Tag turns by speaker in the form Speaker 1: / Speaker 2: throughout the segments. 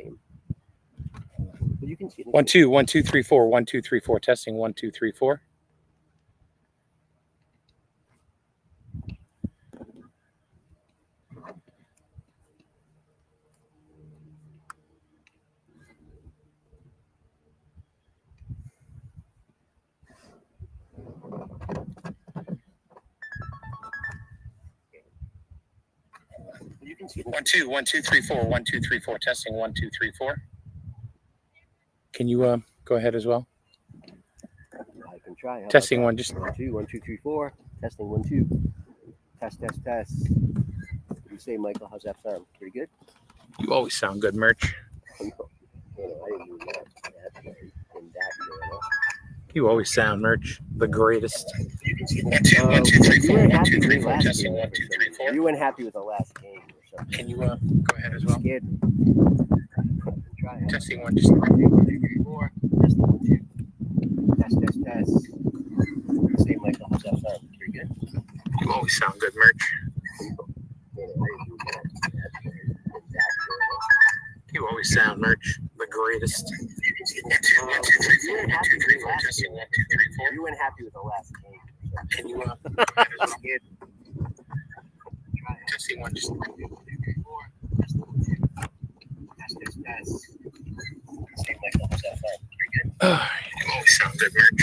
Speaker 1: game. But you can see
Speaker 2: 1 2 1 2 3 4 1 2 3 4 testing 1 2 3 4.
Speaker 1: You can see
Speaker 2: 1 2 1 2 3 4 1 2 3 4 testing 1 2 3 4. Can you go ahead as well?
Speaker 1: I can try. How
Speaker 2: Testing
Speaker 1: about
Speaker 2: 1
Speaker 1: that?
Speaker 2: just
Speaker 1: 1 2 1 2 3 4. Testing 1 2. Test. What do you say, Michael? How's that sound? Pretty good.
Speaker 2: You always sound good, Merch.
Speaker 1: I didn't do that.
Speaker 2: You always sound, Merch, the greatest.
Speaker 1: 1 2 1 2 3 4 1 2 3 4 testing 1
Speaker 2: 1 2 3 4.
Speaker 1: You weren't happy with the last game or something.
Speaker 2: Can you go ahead as well?
Speaker 1: Scared. Try it.
Speaker 2: Testing 1 just
Speaker 1: 1 2 3 4. Testing 1 2. Test. Say, Michael, how's that sound? Pretty good.
Speaker 2: You always sound good, Merch. You always sound, Merch, the greatest. 1 2 1 2 3 4 1 2 3 4 testing 1 2 3 4.
Speaker 1: You weren't happy with the last game.
Speaker 2: Can you go ahead as well?
Speaker 1: Scared.
Speaker 2: Testing 1 just
Speaker 1: 1 2 3 4. Test. Say, Michael, how's that sound? Pretty good.
Speaker 2: You always sound good, Merch.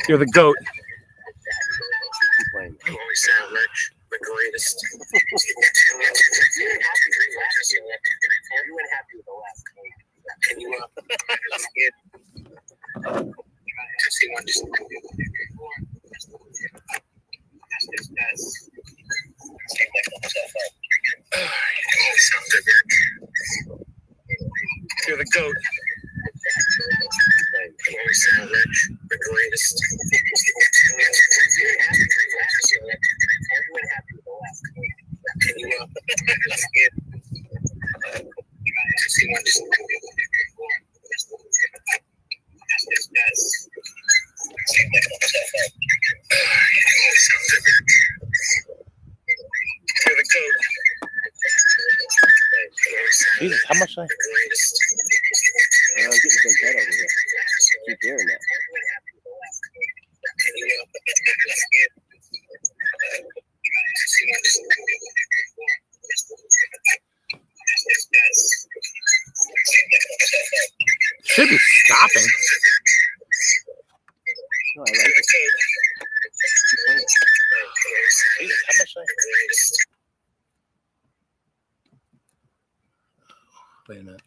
Speaker 2: You're the GOAT.
Speaker 1: Keep playing.
Speaker 2: You always sound, Merch, the greatest. 1 2 3 4 1 2 3 4 testing 1 2 3 4.
Speaker 1: You weren't happy with the last game.
Speaker 2: Can you
Speaker 1: Scared.
Speaker 2: testing 1 just 1 2 3 4.
Speaker 1: Test. Say, Michael, how's that sound? Pretty good.
Speaker 2: You always sound good, Merch. You're the GOAT. You always sound, Merch, the greatest. 1 2 3 4 1 2 3 4 testing 1 2 3 4.
Speaker 1: You weren't happy with the last game.
Speaker 2: Can you
Speaker 1: Scared.
Speaker 2: testing 1 just 1 2 3 4.
Speaker 1: Test. Say, Michael, how's that sound? Pretty good.
Speaker 2: You always sound good, Merch. You're the GOAT. Jesus, how much?
Speaker 1: I'm getting a big head over here. Keep hearing that.
Speaker 2: Should be stopping.
Speaker 1: No, I like it. Keep playing.
Speaker 2: Jesus, how much? Wait a minute.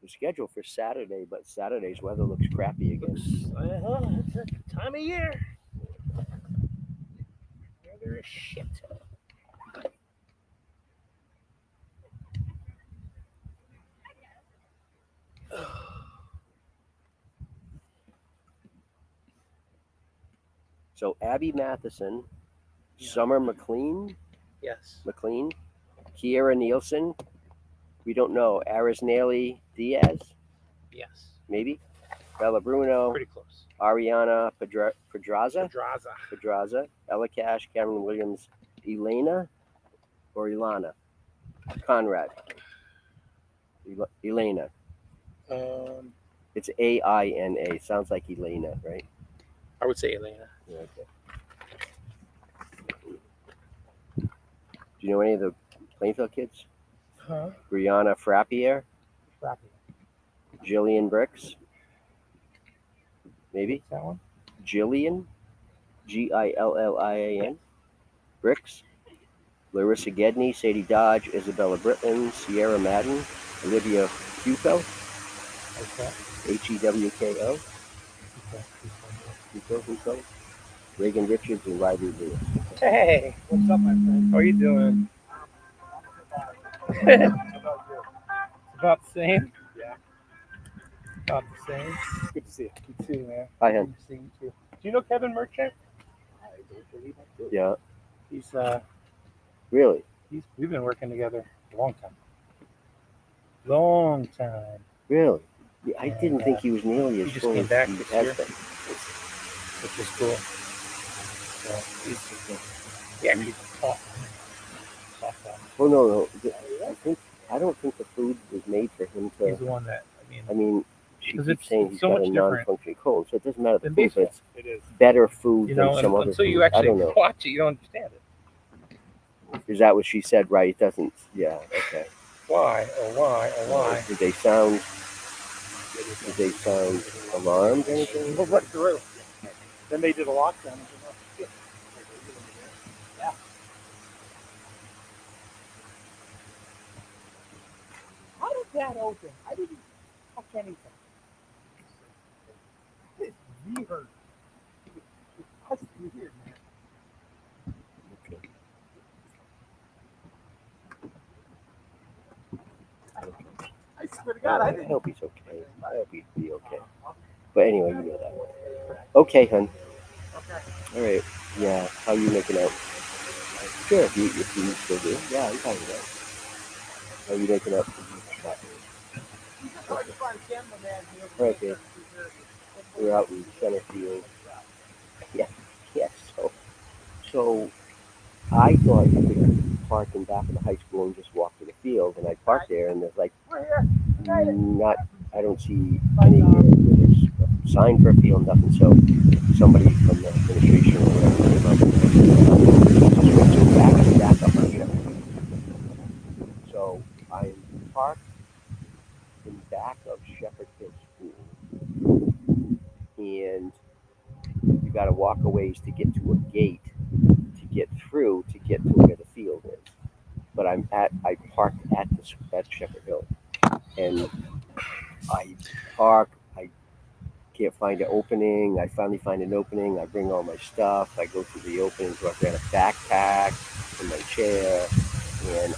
Speaker 1: Scheduled for Saturday, but Saturday's weather looks crappy again.
Speaker 2: It's that time of year. Weather is shit.
Speaker 1: So Abby Matheson, Summer McLean,
Speaker 2: Yes.
Speaker 1: Kiera Nielsen, we don't know, Arisnelli Diaz,
Speaker 2: Yes.
Speaker 1: maybe, Bella Bruno,
Speaker 2: Pretty close.
Speaker 1: Ariana Pedraza,
Speaker 2: Pedraza.
Speaker 1: Ella Cash, Cameron Williams, Elena Conrad, Elena. It's Aina. Sounds like Elena, right?
Speaker 2: I would say Elena.
Speaker 1: Yeah, okay. Do you know any of the Plainfield kids?
Speaker 2: Huh?
Speaker 1: Brianna Frappier, Jillian Bricks, maybe?
Speaker 2: That one?
Speaker 1: Jillian, Gillian, Bricks, Larissa Gedney, Sadie Dodge, Isabella Britland, Sierra Madden, Olivia Huco,
Speaker 2: Okay.
Speaker 1: Hewko,
Speaker 2: Okay.
Speaker 1: Huco, Reagan Richards and Riley Lewis.
Speaker 3: Hey, what's up, my friend? How are you doing? It's about the same.
Speaker 4: Yeah.
Speaker 3: About the same.
Speaker 4: Good to see you.
Speaker 3: You too, man.
Speaker 1: Hi,
Speaker 3: Good
Speaker 1: hon.
Speaker 3: to see you too. Do you know Kevin Merchant?
Speaker 4: I don't believe I do.
Speaker 1: Yeah,
Speaker 3: He's
Speaker 1: really?
Speaker 3: we've been working together a long time. Long time.
Speaker 1: Really? Yeah, I
Speaker 3: And,
Speaker 1: didn't think he was nearly
Speaker 3: he
Speaker 1: as
Speaker 3: just
Speaker 1: full
Speaker 3: came
Speaker 1: as
Speaker 3: back
Speaker 1: he
Speaker 3: this
Speaker 1: has
Speaker 3: year.
Speaker 1: been.
Speaker 3: Which is cool. So he actually taught softball.
Speaker 1: Oh no. I don't think the food was made for him
Speaker 3: He's
Speaker 1: to.
Speaker 3: the one that
Speaker 1: I mean, she
Speaker 3: 'cause
Speaker 1: keeps
Speaker 3: it's
Speaker 1: saying he's
Speaker 3: so
Speaker 1: got
Speaker 3: much
Speaker 1: a
Speaker 3: different
Speaker 1: non-functioning colon, so it doesn't matter the
Speaker 3: than
Speaker 1: food, but
Speaker 3: baseball.
Speaker 1: it's
Speaker 4: It is.
Speaker 1: better food
Speaker 3: You
Speaker 1: than
Speaker 3: know,
Speaker 1: some other
Speaker 3: until
Speaker 1: food.
Speaker 3: you
Speaker 1: I
Speaker 3: actually
Speaker 1: don't know.
Speaker 3: watch it, you don't understand it.
Speaker 1: Is that what she said? Right? It doesn't. Yeah. Okay.
Speaker 3: Why? Why?
Speaker 1: Did they sound alarmed or anything?
Speaker 3: Well, right through.
Speaker 4: Then they did a lockdown.
Speaker 3: Yeah. How did that open? I didn't touch anything. It's weird. That's weird, man. I swear to God, I
Speaker 1: I
Speaker 3: didn't.
Speaker 1: hope he's okay. I hope he'd be okay. But anyway, you know that one. Okay, hun.
Speaker 3: Okay.
Speaker 1: All right. Yeah. How you making out? Sure. If you still do. Yeah, I'm fine with that. How you making out? All right, babe. We're out in center field. Yeah. Yeah. So I thought you could park in back of the high school and just walk to the field, and I parked there, and there's like not. I don't see anywhere where there's a sign for a field, nothing. So somebody from the administration or whatever came up and just went to back up on Shepherd. So I'm parked in back of Shepherd Hill School, and you got to walk a ways to get to a gate to get through to get to where the field is. But I parked at Shepherd Hill, and I park. I can't find an opening. I finally find an opening. I bring all my stuff. I go through the opening. So I've got a backpack and my chair, and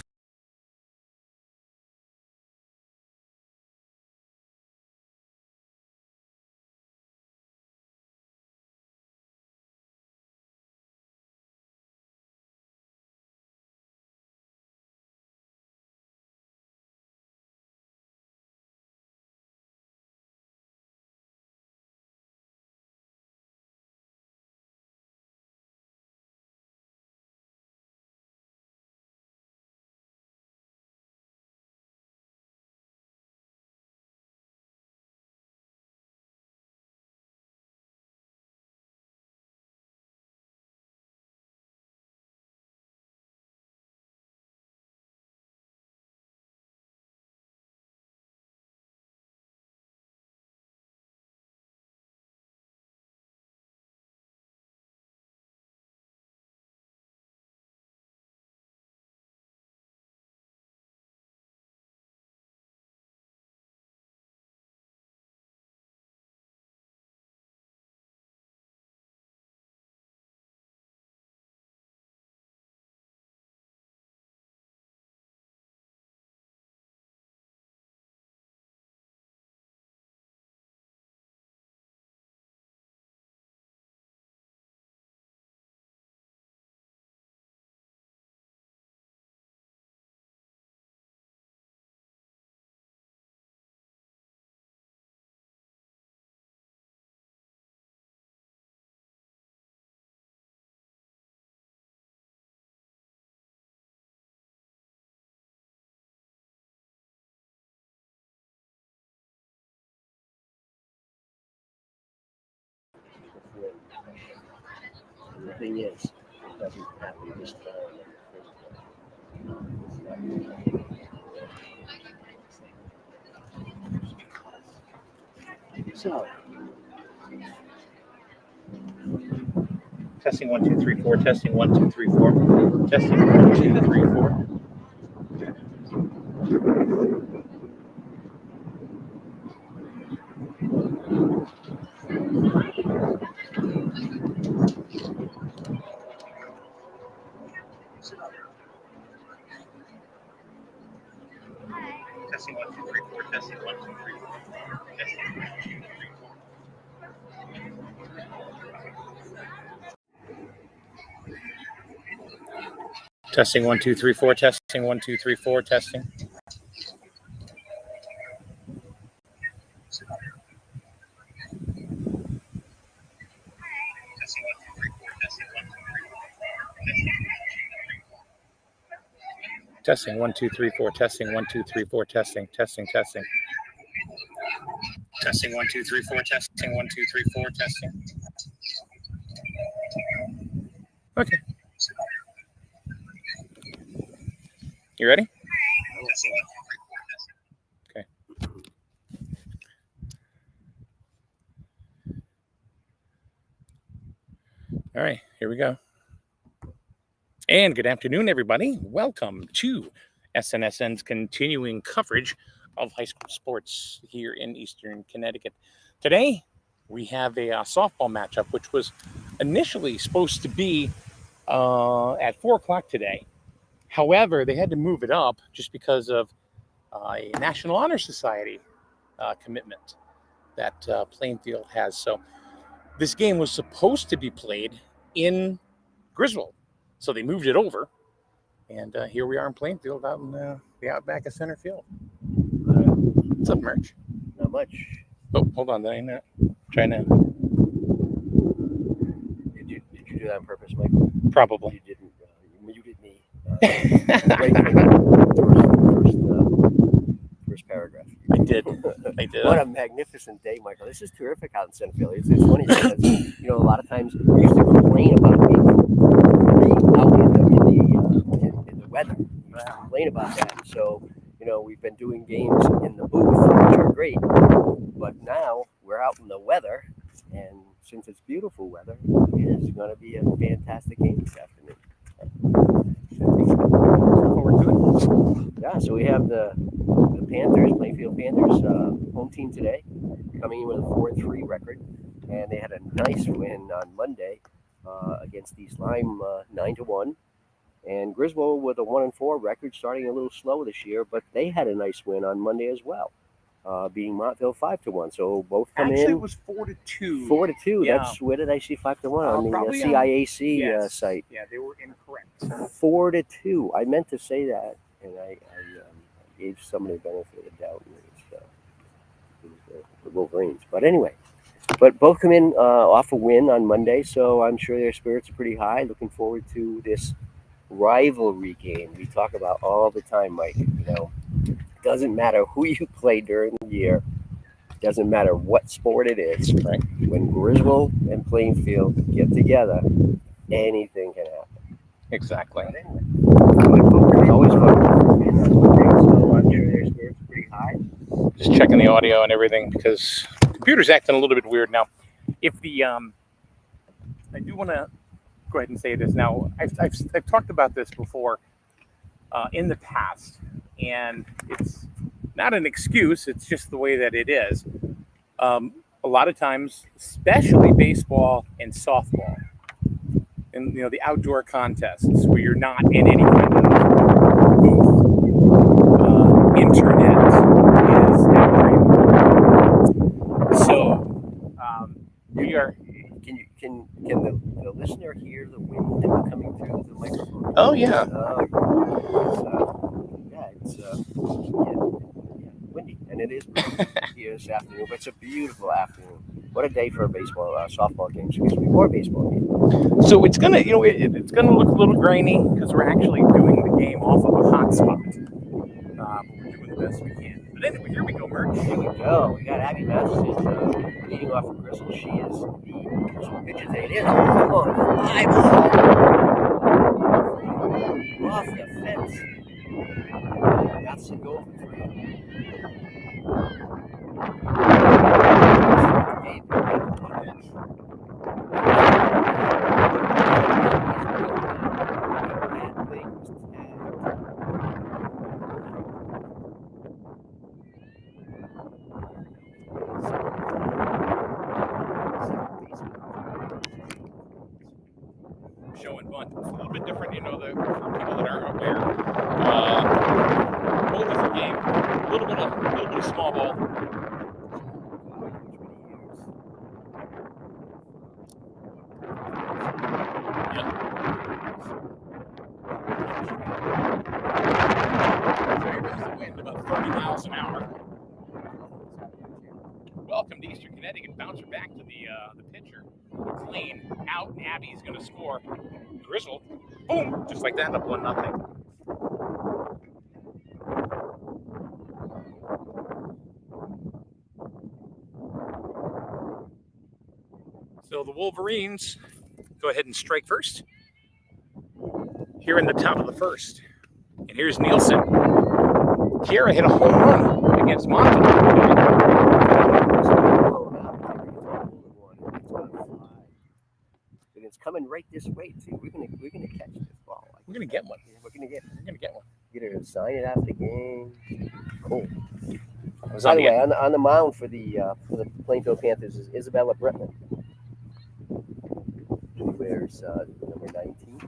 Speaker 1: the thing is, it doesn't happen this time. So
Speaker 3: Testing 1 2 3 4. Testing 1 2 3 4. Testing 1 2 3 4. Testing 1 2 3 4. Testing 1 2 3 4. Testing. Testing 1 2 3 4. Testing 1 2 3 4. Testing. Testing. Testing. Testing 1 2 3 4. Testing 1 2 3 4. Testing. Okay. You ready? Okay. All right, here we go. And good afternoon, everybody. Welcome to SNSN's continuing coverage of high school sports here in Eastern Connecticut. Today, we have a softball matchup, which was initially supposed to be at 4 o'clock today. However, they had to move it up just because of a National Honor Society commitment that Plainfield has. So this game was supposed to be played in Griswold. So they moved it over. And here we are in Plainfield out in the outback of center field. What's up, Merch?
Speaker 1: Not much.
Speaker 3: Oh, hold on. Did I not? Try now.
Speaker 1: Did you do that on purpose, Michael?
Speaker 3: Probably.
Speaker 1: You didn't. You muted me. Right first paragraph.
Speaker 3: I did.
Speaker 1: What a magnificent day, Michael. This is terrific out in Centerfield. It's funny because, a lot of times we used to complain about being out in the weather. We used to complain about that. So, we've been doing games in the booth, which are great. But now we're out in the weather. And since it's beautiful weather, it is going to be a fantastic game this afternoon. Yeah, so we have the Panthers, Plainfield Panthers, home team today, coming in with a 4-3 record, and they had a nice win on Monday against East Lyme, 9-1, and Griswold with a 1-4 record, starting a little slow this year, but they had a nice win on Monday as well, beating Montville 5-1. So both come in.
Speaker 4: Actually, it was 4-2.
Speaker 1: 4-2.
Speaker 4: Yeah.
Speaker 1: That's where did I see 5-1 on the
Speaker 4: Probably
Speaker 1: CIAC
Speaker 4: yes.
Speaker 1: site.
Speaker 4: Yeah, they were incorrect.
Speaker 1: 4-2. I meant to say that, and I gave somebody the benefit of the doubt. And it was the Wolverines. But anyway, both come in off a win on Monday, so I'm sure their spirits are pretty high. Looking forward to this rivalry game we talk about all the time, Mike. Doesn't matter who you play during the year. Doesn't matter what sport it is.
Speaker 3: Right.
Speaker 1: When Griswold and Plainfield get together, anything can happen.
Speaker 3: Exactly.
Speaker 1: But anyway, it's always fun. So I'm sure their spirits are pretty high.
Speaker 3: Just checking the audio and everything because the computer's acting a little bit weird now. If the I do want to go ahead and say this now. I've talked about this before in the past, and it's not an excuse. It's just the way that it is. A lot of times, especially baseball and softball, and the outdoor contests where you're not in any kind of booth, internet is everywhere. So we are.
Speaker 1: Can the listener hear the wind coming through the microphone?
Speaker 3: Oh yeah.
Speaker 1: It's windy, and it is here this afternoon. But it's a beautiful afternoon. What a day for a baseball, softball game. Excuse me, or a baseball game.
Speaker 3: So it's gonna, it's gonna look a little grainy because we're actually doing the game off of a hot spot. But we're doing the best we can. But anyway, here we go, Merch.
Speaker 1: Here we go. We got Abby Matheson leading off of Griswold. She is the Griswold pitcher today. It is a 5 off the fence. Matheson going for 3.
Speaker 3: Show and bunt. It's a little bit different, for people that aren't aware. Whole different game. A little bit of small ball. welcome to Eastern Connecticut. Bouncer back to the pitcher. McLean out, and Abby's going to score. Griswold, boom, just like that, up 1-0. So the Wolverines go ahead and strike first here in the top of the first. And here's Nielsen. Kiera hit a home run against Monty.
Speaker 1: It's coming right this way too. We're gonna catch this ball.
Speaker 3: We're gonna get one.
Speaker 1: We're gonna get
Speaker 3: one.
Speaker 1: Get her to sign it after the game. Cool.
Speaker 3: Was
Speaker 1: By
Speaker 3: on
Speaker 1: the
Speaker 3: the
Speaker 1: way, on the mound for the Plainfield Panthers is Isabella Bretman. She wears number 19.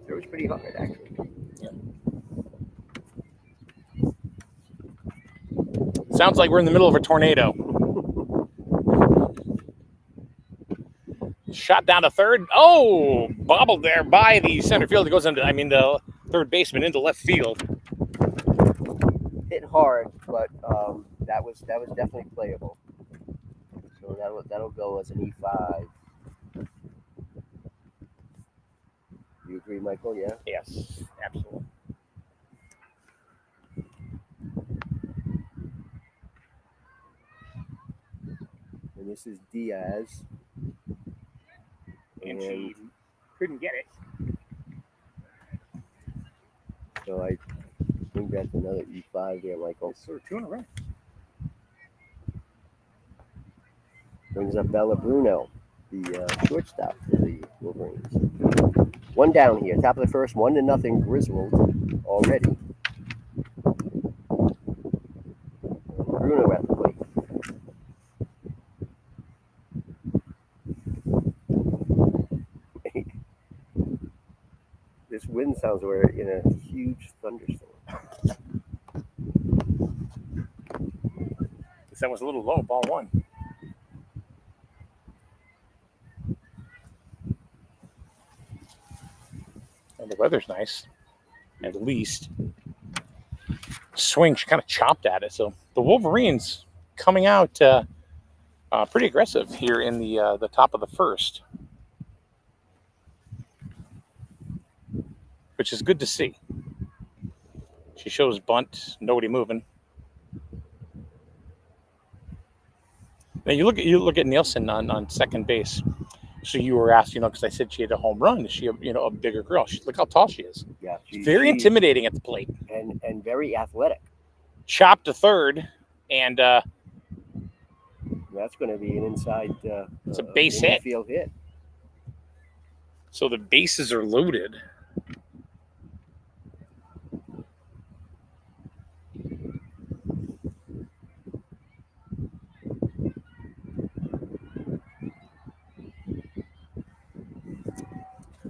Speaker 1: It was pretty hard, actually.
Speaker 3: Yeah. Sounds like we're in the middle of a tornado. Shot down to third. Oh, bobbled there by the center field. It goes into, the third baseman into left field.
Speaker 1: Hit hard, but that was definitely playable. So that'll go as an E5. You agree, Michael? Yeah.
Speaker 3: Yes, absolutely.
Speaker 1: And this is Diaz.
Speaker 4: And she couldn't get it.
Speaker 1: So I think that's another E5 there, Michael.
Speaker 4: It's sort of 2 in a row.
Speaker 1: Brings up Bella Bruno, the shortstop for the Wolverines. One down here, top of the first, 1-0 Griswold already. Bruno at the plate. This wind sounds we're in a huge thunderstorm.
Speaker 3: That was a little low, ball one. And the weather's nice, at least. Swing, she kind of chopped at it. So the Wolverines coming out pretty aggressive here in the top of the first, which is good to see. She shows bunt, nobody moving. Now you look at Nielsen on second base. So you were asked, because I said she had a home run. Is she a bigger girl? Look how tall she is.
Speaker 1: Yeah,
Speaker 3: she's very intimidating at the plate
Speaker 1: and very athletic.
Speaker 3: Chopped to third, and
Speaker 1: that's going to be an inside.
Speaker 3: It's a base hit.
Speaker 1: Field hit.
Speaker 3: So the bases are loaded.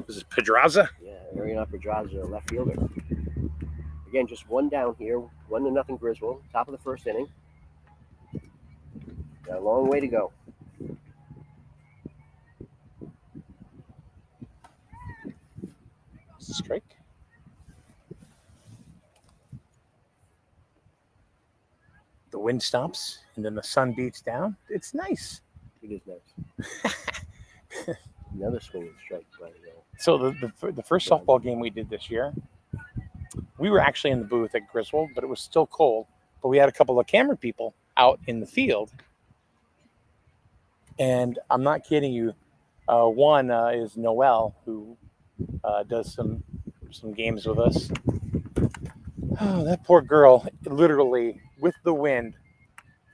Speaker 3: This is Pedraza.
Speaker 1: Yeah, Ariana Pedraza, left fielder. Again, just one down here, 1-0 Griswold, top of the first inning. Got a long way to go.
Speaker 3: Strike. The wind stops, and then the sun beats down. It's nice.
Speaker 1: It is nice. Another swinging strike, by the way.
Speaker 3: So the first softball game we did this year, we were actually in the booth at Griswold, but it was still cold. But we had a couple of camera people out in the field. And I'm not kidding you. One is Noelle, who does some games with us. Oh, that poor girl, literally, with the wind,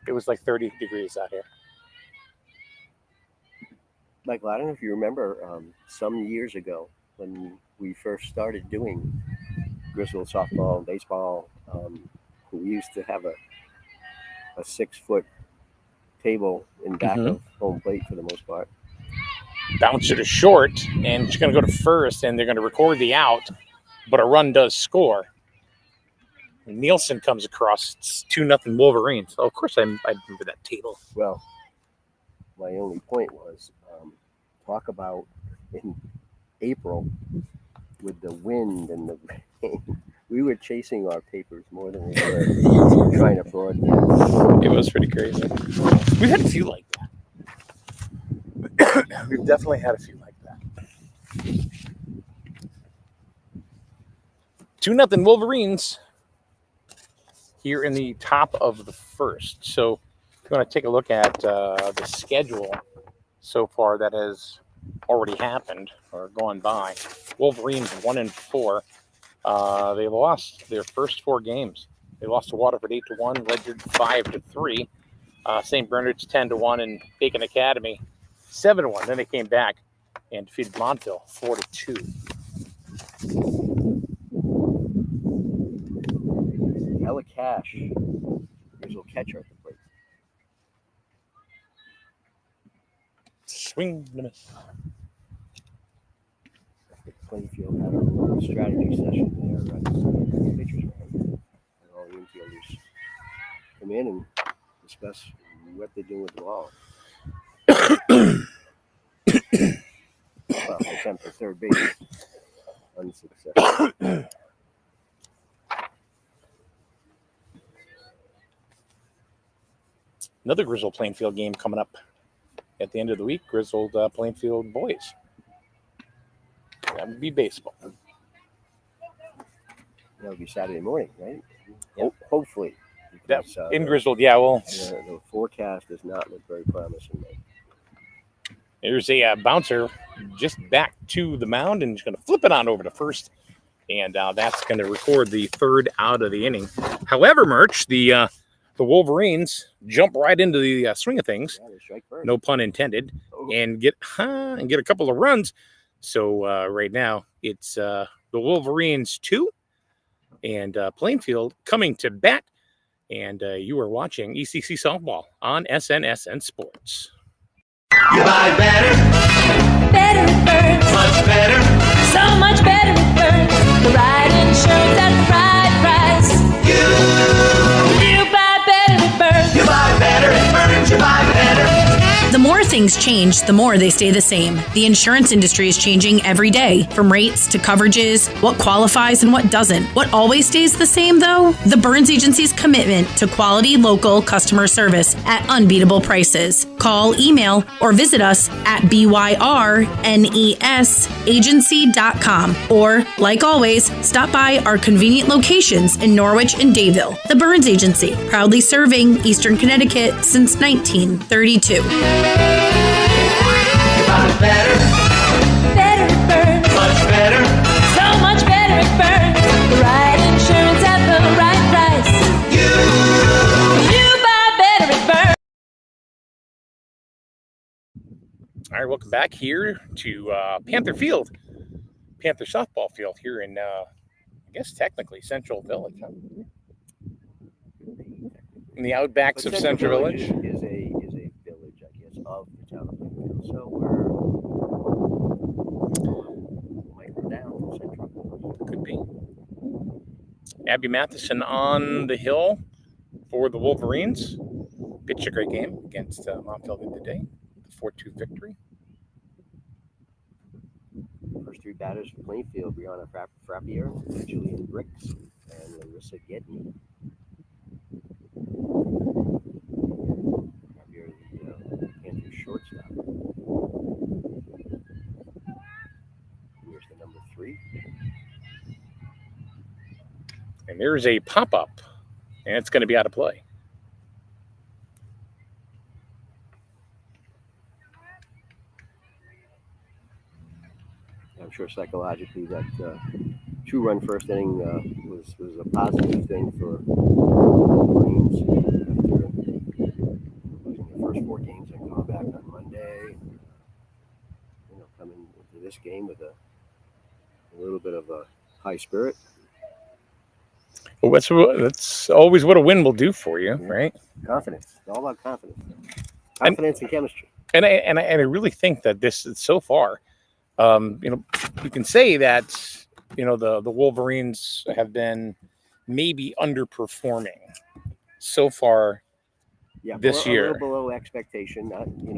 Speaker 3: it was like 30 degrees out here.
Speaker 1: Michael, I don't know if you remember some years ago when we first started doing Griswold softball and baseball, we used to have a 6-foot table in back of home plate for the most part.
Speaker 3: Bounce it is short, and she's going to go to first, and they're going to record the out, but a run does score. Nielsen comes across. It's 2-0 Wolverines. Oh, of course, I remember that table.
Speaker 1: Well, my only point was talk about in April with the wind and the rain. We were chasing our papers more than we were trying to broadcast.
Speaker 3: It was pretty crazy. We've had a few like that. We've definitely had a few like that. 2-0 Wolverines here in the top of the first. So if you want to take a look at the schedule so far that has already happened or gone by. Wolverines 1-4. They lost their first 4 games. They lost to Waterford 8-1, Ledyard 5-3, St. Bernard's 10-1, and Bacon Academy 7-1. Then they came back and defeated Montville 4-2.
Speaker 1: Ella Cash, Griswold catcher at the plate.
Speaker 3: Swing and a miss.
Speaker 1: Plainfield had a little strategy session there. The pitchers round, and all the infielders come in and discuss what they're doing with the ball. Well, attempt at third base, unsuccessful.
Speaker 3: Another Griswold Plainfield game coming up at the end of the week. Griswold Plainfield boys. That would be baseball.
Speaker 1: That'll be Saturday morning, right?
Speaker 3: Yep.
Speaker 1: Hopefully.
Speaker 3: That,
Speaker 1: Because,
Speaker 3: in Griswold, yeah. Well,
Speaker 1: the forecast does not look very promising.
Speaker 3: there's a bouncer just back to the mound and he's going to flip it on over to first. And that's going to record the 3rd out of the inning. However, Merch, the Wolverines jump right into the swing of things.
Speaker 1: Yeah, they strike first.
Speaker 3: No pun intended. And get a couple of runs. So right now it's the Wolverines 2 and Plainfield coming to bat. And you are watching ECC Softball on SNSN Sports.
Speaker 5: You buy better,
Speaker 6: Better it burns,
Speaker 5: much better.
Speaker 6: so much better it burns. The right insurance at the right price. You buy better it burns.
Speaker 5: You buy better, it burns. You buy better.
Speaker 7: The more things change, the more they stay the same. The insurance industry is changing every day, from rates to coverages, what qualifies and what doesn't. What always stays the same, though? The Burns Agency's commitment to quality local customer service at unbeatable prices. Call, email, or visit us at byrnesagency.com. Or, like always, stop by our convenient locations in Norwich and Dayville. The Burns Agency, proudly serving Eastern Connecticut since 1932.
Speaker 5: You buy better,
Speaker 6: Better it burns,
Speaker 5: much better.
Speaker 6: so much better it burns. The right insurance at the right price. You buy better it burns.
Speaker 3: All right, welcome back here to Panther Field. Panther softball field here in, I guess, technically Central Village. Huh? In the outbacks of Central Village.
Speaker 1: Is a village, I guess, of the town of Plainfield. So we might go down to Central.
Speaker 3: Could be. Abby Matheson on the hill for the Wolverines. Pitched a great game against Montville the other day. The 4-2 victory.
Speaker 1: First 3 batters for Plainfield: Brianna Frappier, Julian Bricks, and Larissa Gedney. Frappier, the Panthers shortstop. Here's the number 3.
Speaker 3: And there's a pop-up, and it's going to be out of play.
Speaker 1: I'm sure psychologically that 2-run first inning was a positive thing for Wolverines after losing their first 4 games and coming back on Monday. Coming into this game with a little bit of a high spirit.
Speaker 3: Well, that's always what a win will do for you, right?
Speaker 1: Confidence. It's all about confidence. Confidence and chemistry.
Speaker 3: And I really think that this so far, you can say that the Wolverines have been maybe underperforming so far this
Speaker 1: A
Speaker 3: year.
Speaker 1: little below expectation. I think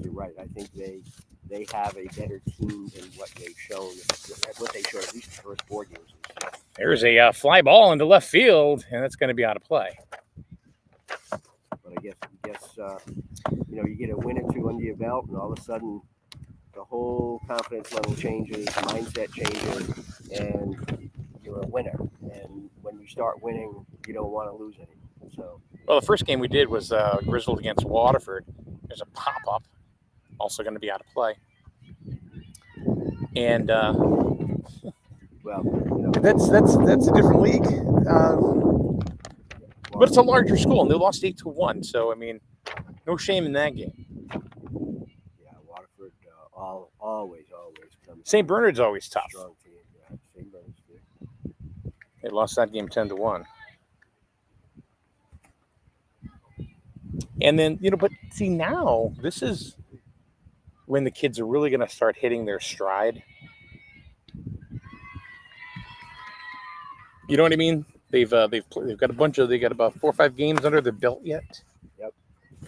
Speaker 1: you're right. I think they have a better team than what they've shown. What they showed at least the first 4 games.
Speaker 3: There's a fly ball into left field, and that's going to be out of play.
Speaker 1: But I guess you get a win or two under your belt, and all of a sudden, the whole confidence level changes, mindset changes, and you're a winner. And when you start winning, you don't want to lose anymore. So,
Speaker 3: Well, the first game we did was Griswold against Waterford. There's a pop-up, also going to be out of play. And
Speaker 1: well,
Speaker 3: that's a different league. But it's a larger school, and they lost 8-1. So, I mean, no shame in that game.
Speaker 1: yeah, Waterford always comes.
Speaker 3: St. Bernard's always tough.
Speaker 1: Strong team, yeah. St. Bernard's too.
Speaker 3: They lost that game 10-1. And then, but see, now this is when the kids are really going to start hitting their stride. You know what I mean? They've got about 4 or 5 games under their belt yet.
Speaker 1: Yep.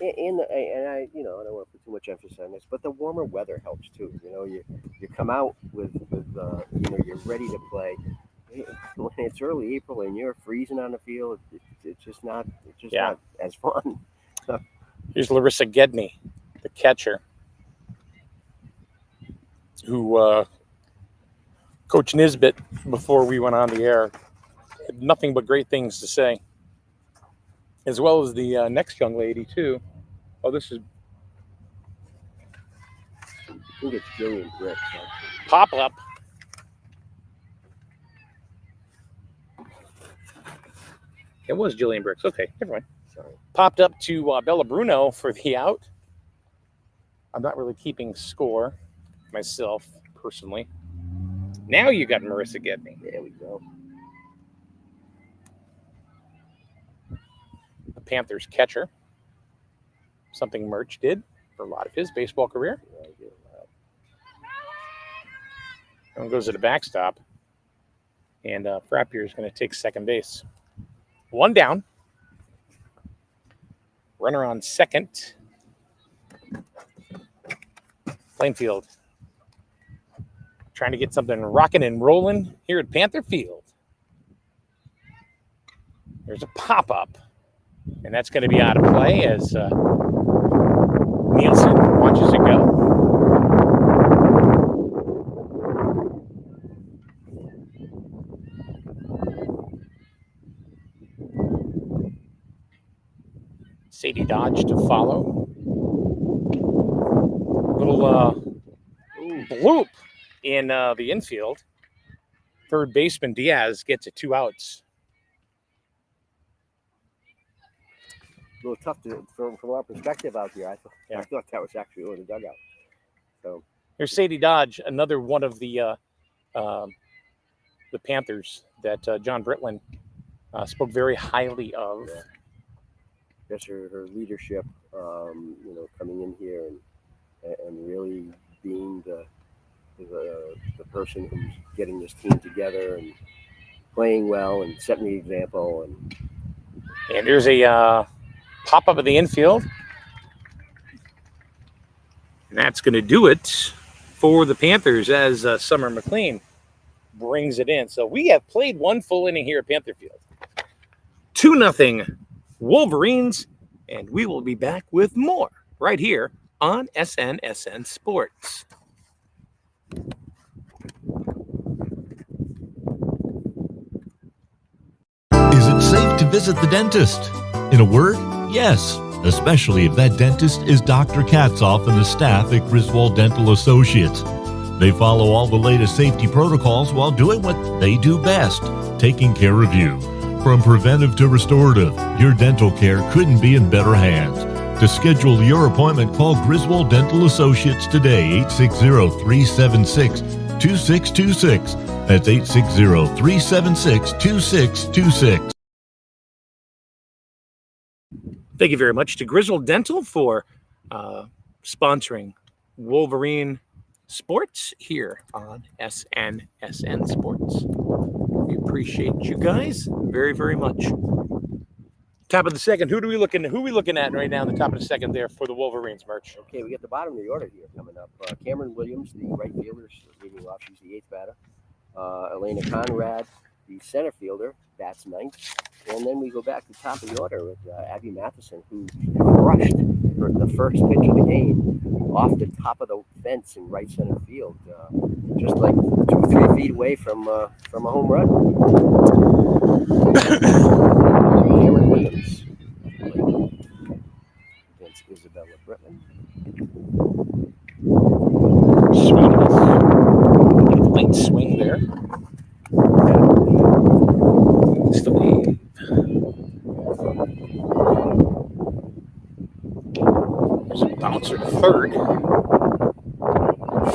Speaker 1: And I I don't want to put too much emphasis on this, but the warmer weather helps too. You come out with you're ready to play. When it's early April and you're freezing on the field, it's just not not as fun.
Speaker 3: Here's Larissa Gedney, the catcher, who Coach Nisbet, before we went on the air, had nothing but great things to say, as well as the next young lady too. Oh, this is
Speaker 1: I think it's Jillian Bricks.
Speaker 3: pop up. It was Jillian Bricks. Okay, never mind.
Speaker 1: Sorry.
Speaker 3: Popped up to Bella Bruno for the out. I'm not really keeping score myself personally. Now you got Marissa Gedney.
Speaker 1: There we go.
Speaker 3: The Panthers catcher. Something Murch did for a lot of his baseball career. And goes to the backstop. And Frappier is going to take second base. 1 down. Runner on second. Plainfield trying to get something rocking and rolling here at Panther Field. There's a pop-up, and that's going to be out of play as Nielsen watches it go. Sadie Dodge to follow. Little bloop in the infield. Third baseman Diaz gets it 2 outs.
Speaker 1: A little tough from our perspective out here. I thought that was actually over the dugout. So
Speaker 3: here's Sadie Dodge, another one of the Panthers that John Britlin spoke very highly of.
Speaker 1: Yeah. Just her leadership, coming in here and really being the person who's getting this team together and playing well and setting the example.
Speaker 3: And there's a pop-up of the infield. And that's going to do it for the Panthers as Summer McLean brings it in. So we have played 1 full inning here at Panther Field. 2-0 Wolverines, and we will be back with more right here on SNSN Sports.
Speaker 8: Is it safe to visit the dentist? In a word, yes, especially if that dentist is Dr. Katzoff and the staff at Griswold Dental Associates. They follow all the latest safety protocols while doing what they do best, taking care of you. From preventive to restorative, your dental care couldn't be in better hands. To schedule your appointment, call Griswold Dental Associates today, 860-376-2626. That's 860-376-2626.
Speaker 3: Thank you very much to Griswold Dental for sponsoring Wolverine Sports here on SNSN Sports. We appreciate you guys very, very much. Top of the second. Who are we looking at right now in the top of the second there for the Wolverines, Merch?
Speaker 1: Okay, we got the bottom of the order here coming up. Cameron Williams, the right fielder, leading off. She's the 8th batter. Elena Conrad, the center fielder, bats ninth. And then we go back to the top of the order with Abby Matheson, who crushed the first pitch of the game off the top of the fence in right center field, just like 2-3 feet away from a home run. Cameron Williams against Isabella Britman.
Speaker 3: Swing. Late swing there. Still lead. There's a bouncer to third.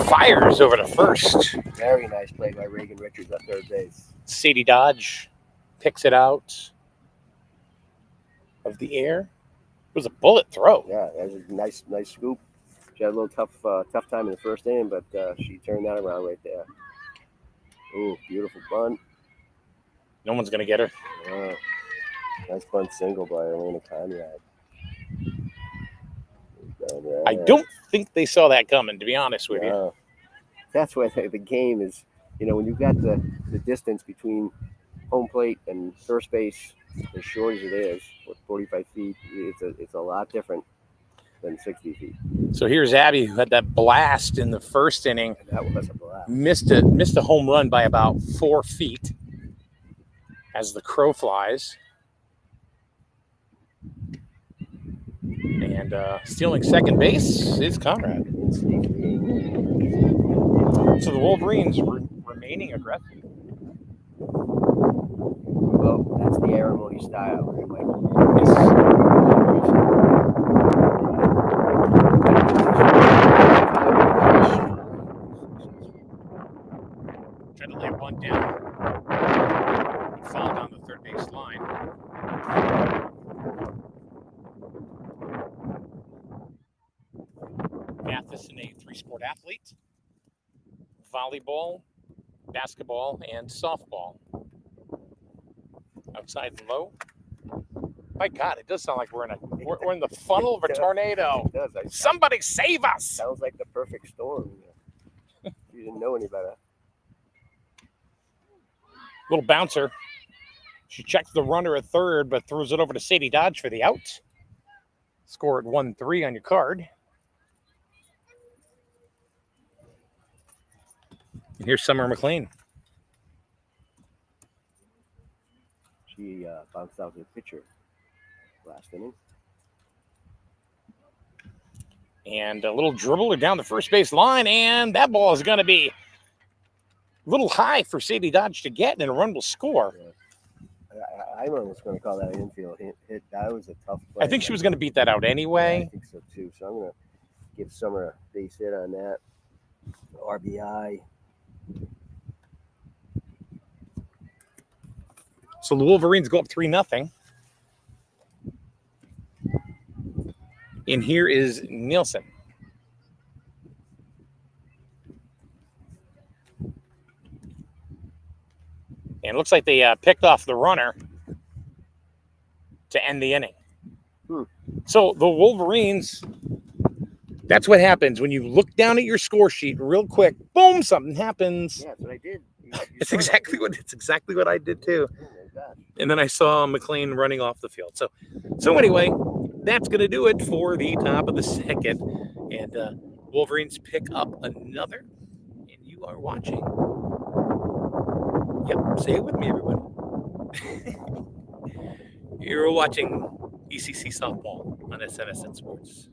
Speaker 3: Fires over to first.
Speaker 1: Very nice play by Reagan Richards at third base.
Speaker 3: Sadie Dodge picks it out of the air. It was a bullet throw.
Speaker 1: Yeah, that was a nice scoop. She had a little tough time in the first inning, but she turned that around right there. Ooh, beautiful bunt.
Speaker 3: No one's going to get her.
Speaker 1: Nice bunt single by Elena Conrad.
Speaker 3: I don't think they saw that coming, to be honest with you.
Speaker 1: That's why the game is, when you've got the distance between home plate and first base, as short as it is, with 45 feet, it's a lot different than 60 feet.
Speaker 3: So here's Abby, who had that blast in the first inning.
Speaker 1: And that was a blast.
Speaker 3: Missed a home run by about 4 feet as the crow flies. And stealing second base is Conrad. So the Wolverines remaining aggressive.
Speaker 1: Well, that's the ceremony style.
Speaker 3: Try to lay a bunt down. Fall down the third base line. Matheson, a 3-sport athlete. Volleyball, basketball, and softball. Outside and low. My God, it does sound like we're in the funnel of a tornado.
Speaker 1: It does.
Speaker 3: Somebody save us!
Speaker 1: Sounds like the perfect storm. You didn't know any better.
Speaker 3: Little bouncer. She checks the runner at third, but throws it over to Sadie Dodge for the out. Score at 1-3 on your card. And here's Summer McLean.
Speaker 1: She bounced out to the pitcher last inning.
Speaker 3: And a little dribbler down the first base line, and that ball is going to be a little high for Sadie Dodge to get, and a run will score.
Speaker 1: Yeah. I was going to call that an infield hit. That was a tough play.
Speaker 3: I think she was going to beat that out anyway.
Speaker 1: Yeah, I think so too. So I'm going to give Summer a base hit on that. RBI.
Speaker 3: So the Wolverines go up 3-0. And here is Nielsen. And it looks like they picked off the runner to end the inning. So the Wolverines, that's what happens when you look down at your score sheet real quick. Boom, something happens.
Speaker 1: Yeah, that's what I did.
Speaker 3: It's exactly what I did too.
Speaker 1: Oh my God.
Speaker 3: And then I saw McLean running off the field. So anyway, that's going to do it for the top of the second. And Wolverines pick up another. And you are watching. Yep, say it with me, everybody. You're watching ECC Softball on SNSN Sports.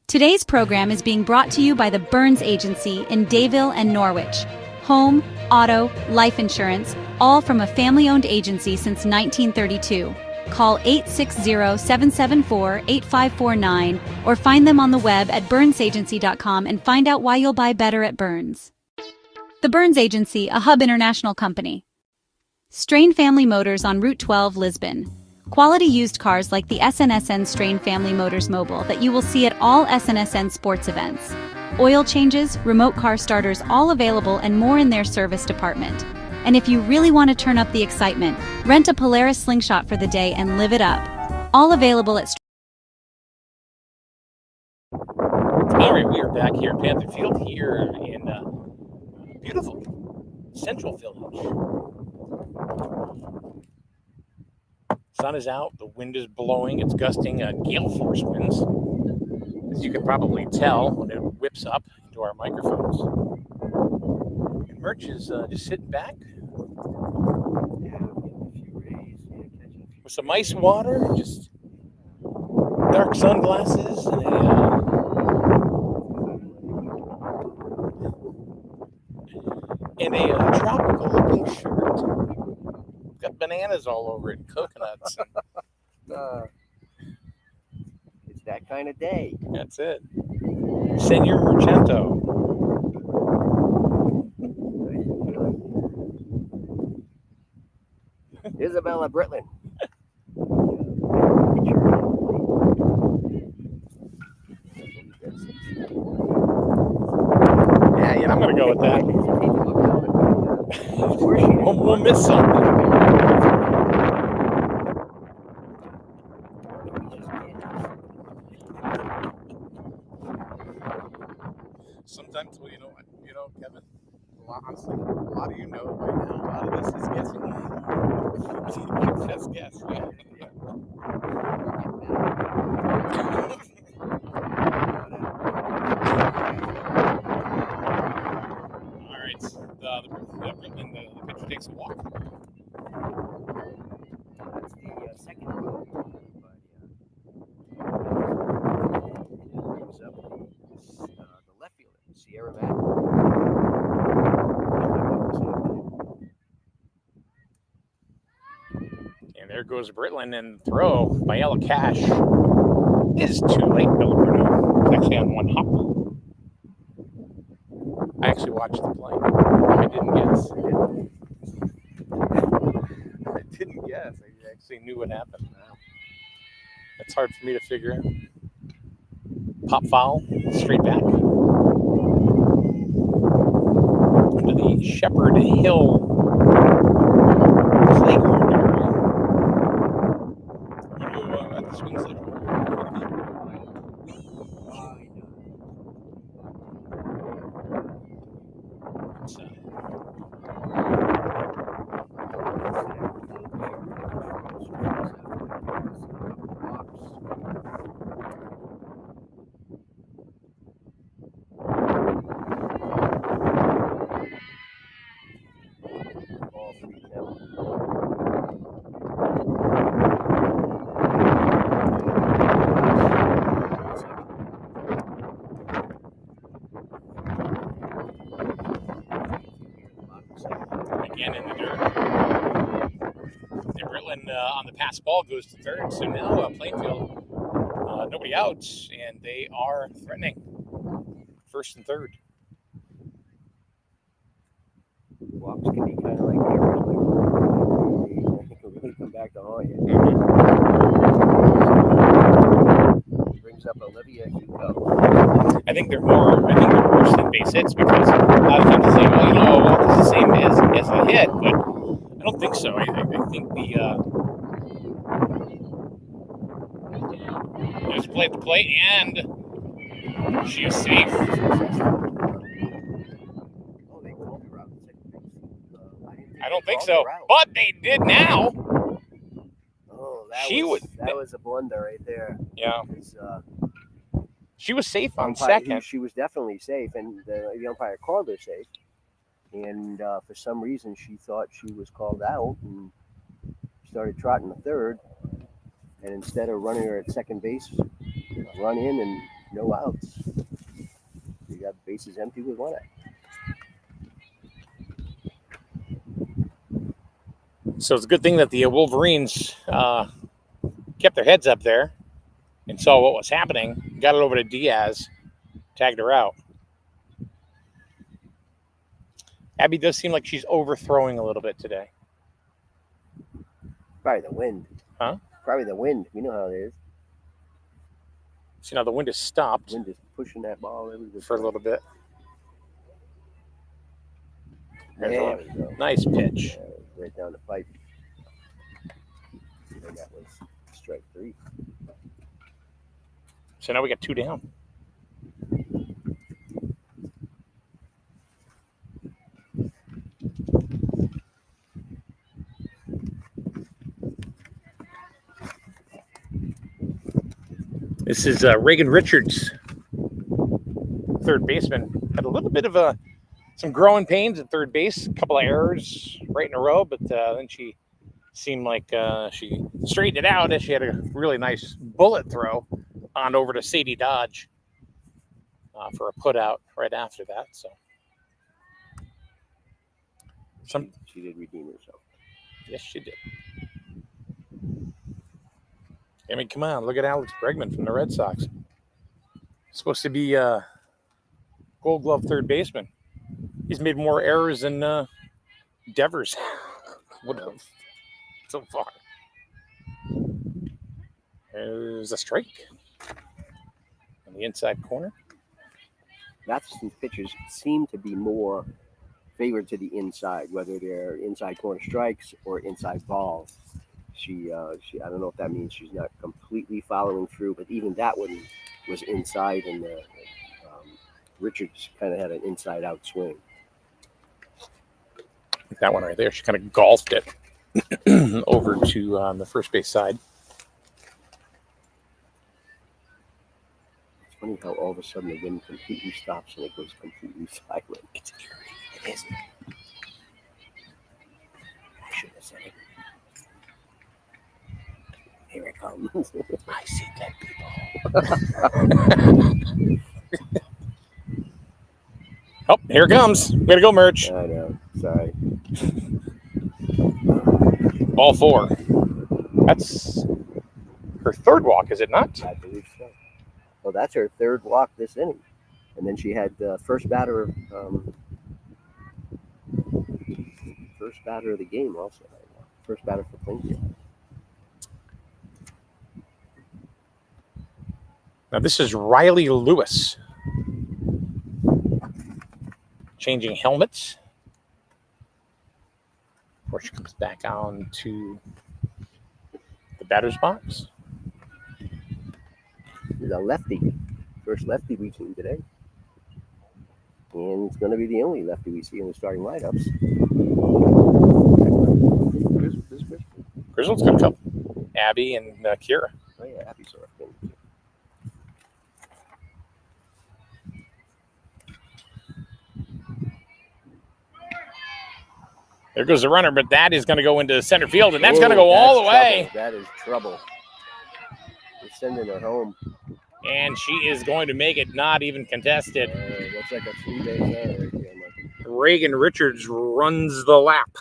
Speaker 9: Today's program is being brought to you by the Burns Agency in Dayville and Norwich. Home, auto, life insurance, all from a family-owned agency since 1932. Call 860-774-8549 or find them on the web at burnsagency.com and find out why you'll buy better at Burns. The Burns Agency, a Hub International company. Strain Family Motors on Route 12, Lisbon. Quality used cars like the SNSN Strain Family Motors Mobile that you will see at all SNSN sports events. Oil changes, remote car starters, all available and more in their service department. And if you really want to turn up the excitement, rent a Polaris Slingshot for the day and live it up. All available at...
Speaker 3: All right, we are back here at Panther Field here in beautiful Central Village. Sun is out. The wind is blowing. It's gusting gale force winds, as you can probably tell when it whips up into our microphones. And Merch is just sitting back with some ice water, just dark sunglasses, and a tropical-looking shirt. Got bananas all over it, and coconuts.
Speaker 1: It's that kind of day.
Speaker 3: That's it. Senor Mercento.
Speaker 1: Isabella Britland.
Speaker 3: Yeah, I'm gonna go with that.
Speaker 1: Of course she did.
Speaker 3: We'll miss something. Sometimes, well, you know, Kevin. Honestly, a lot of you know right now. A lot of this is guessing. Just guess. Yeah. All right. The pitcher takes a walk.
Speaker 1: That's the second one. Brings up the left fielder, Sierra Matt.
Speaker 3: And there goes Britland, and throw by Ella Cash is too late, Bill Bruno. It's actually on one hop. I actually watched the play. I didn't guess. I didn't guess. I actually knew what happened. That's hard for me to figure out. Pop foul, straight back. Into the Shepherd Hill playground area. You know the swings like again in the dirt. And Britland on the pass ball goes to third. So now Plainfield, nobody out, and they are threatening first and third.
Speaker 1: Walks can be kind of like they can really come back to haunt you. Brings up Olivia Hugo.
Speaker 3: I think they're worse than base hits, because a lot of times they say, well, a walk is the same as a hit, but I don't think so. I think there's play at the plate, and she is safe. I don't think so, but they did now.
Speaker 1: Oh, that was a blunder right there.
Speaker 3: Yeah. She was safe on
Speaker 1: umpire,
Speaker 3: second.
Speaker 1: She was definitely safe, and the umpire called her safe. And for some reason, she thought she was called out and started trotting the third. And instead of running her at second base, run in and no outs. You got bases empty with one out.
Speaker 3: So it's a good thing that the Wolverines kept their heads up there and saw what was happening. Got it over to Diaz, tagged her out. Abby does seem like she's overthrowing a little bit today.
Speaker 1: Probably the wind.
Speaker 3: Huh?
Speaker 1: Probably the wind. You know how it is.
Speaker 3: So now the wind has stopped.
Speaker 1: Wind is pushing that ball everywhere
Speaker 3: for a little bit.
Speaker 1: There we go.
Speaker 3: Nice pitch.
Speaker 1: Right down the pipe. And that was strike three.
Speaker 3: So now we got two down. This is Reagan Richards, third baseman. Had a little bit of some growing pains at third base, a couple of errors right in a row, but then she seemed like she straightened it out, and she had a really nice bullet throw on over to Sadie Dodge for a put out right after that. So
Speaker 1: she did redeem herself.
Speaker 3: Yes, she did. I mean, come on, look at Alex Bregman from the Red Sox. Supposed to be Gold Glove third baseman. He's made more errors than Devers would have so far. There's a strike on the inside corner.
Speaker 1: Matheson's pitchers seem to be more favored to the inside, whether they're inside corner strikes or inside balls. She I don't know if that means she's not completely following through, but even that one was inside, and Richards kind of had an inside-out swing.
Speaker 3: That one right there, she kind of golfed it over to the first base side.
Speaker 1: It's funny how all of a sudden the wind completely stops and it goes completely silent.
Speaker 3: It's eerie. It isn't.
Speaker 1: I should have said it. Here it comes.
Speaker 3: I see dead people. Oh, here it comes. Way to go, Merch.
Speaker 1: I know. Sorry.
Speaker 3: Ball 4. That's her third walk, is it not?
Speaker 1: I believe so. Well, that's her third walk this inning. And then she had first batter of the game also. First batter for Plainfield.
Speaker 3: Now this is Riley Lewis. Changing helmets. Before she comes back on to the batter's box.
Speaker 1: She's a lefty. First lefty we've seen today. And it's going to be the only lefty we see in the starting lineups.
Speaker 3: Griswold's going to come. Abby and Kira.
Speaker 1: Oh, yeah, Abby's a lefty.
Speaker 3: There goes the runner, but that is going to go into center field, and that's going to go all the way.
Speaker 1: That is trouble. We're sending her home.
Speaker 3: And she is going to make it not even contested.
Speaker 1: Looks like a 3-base error right there, Mike.
Speaker 3: Reagan Richards runs the lap.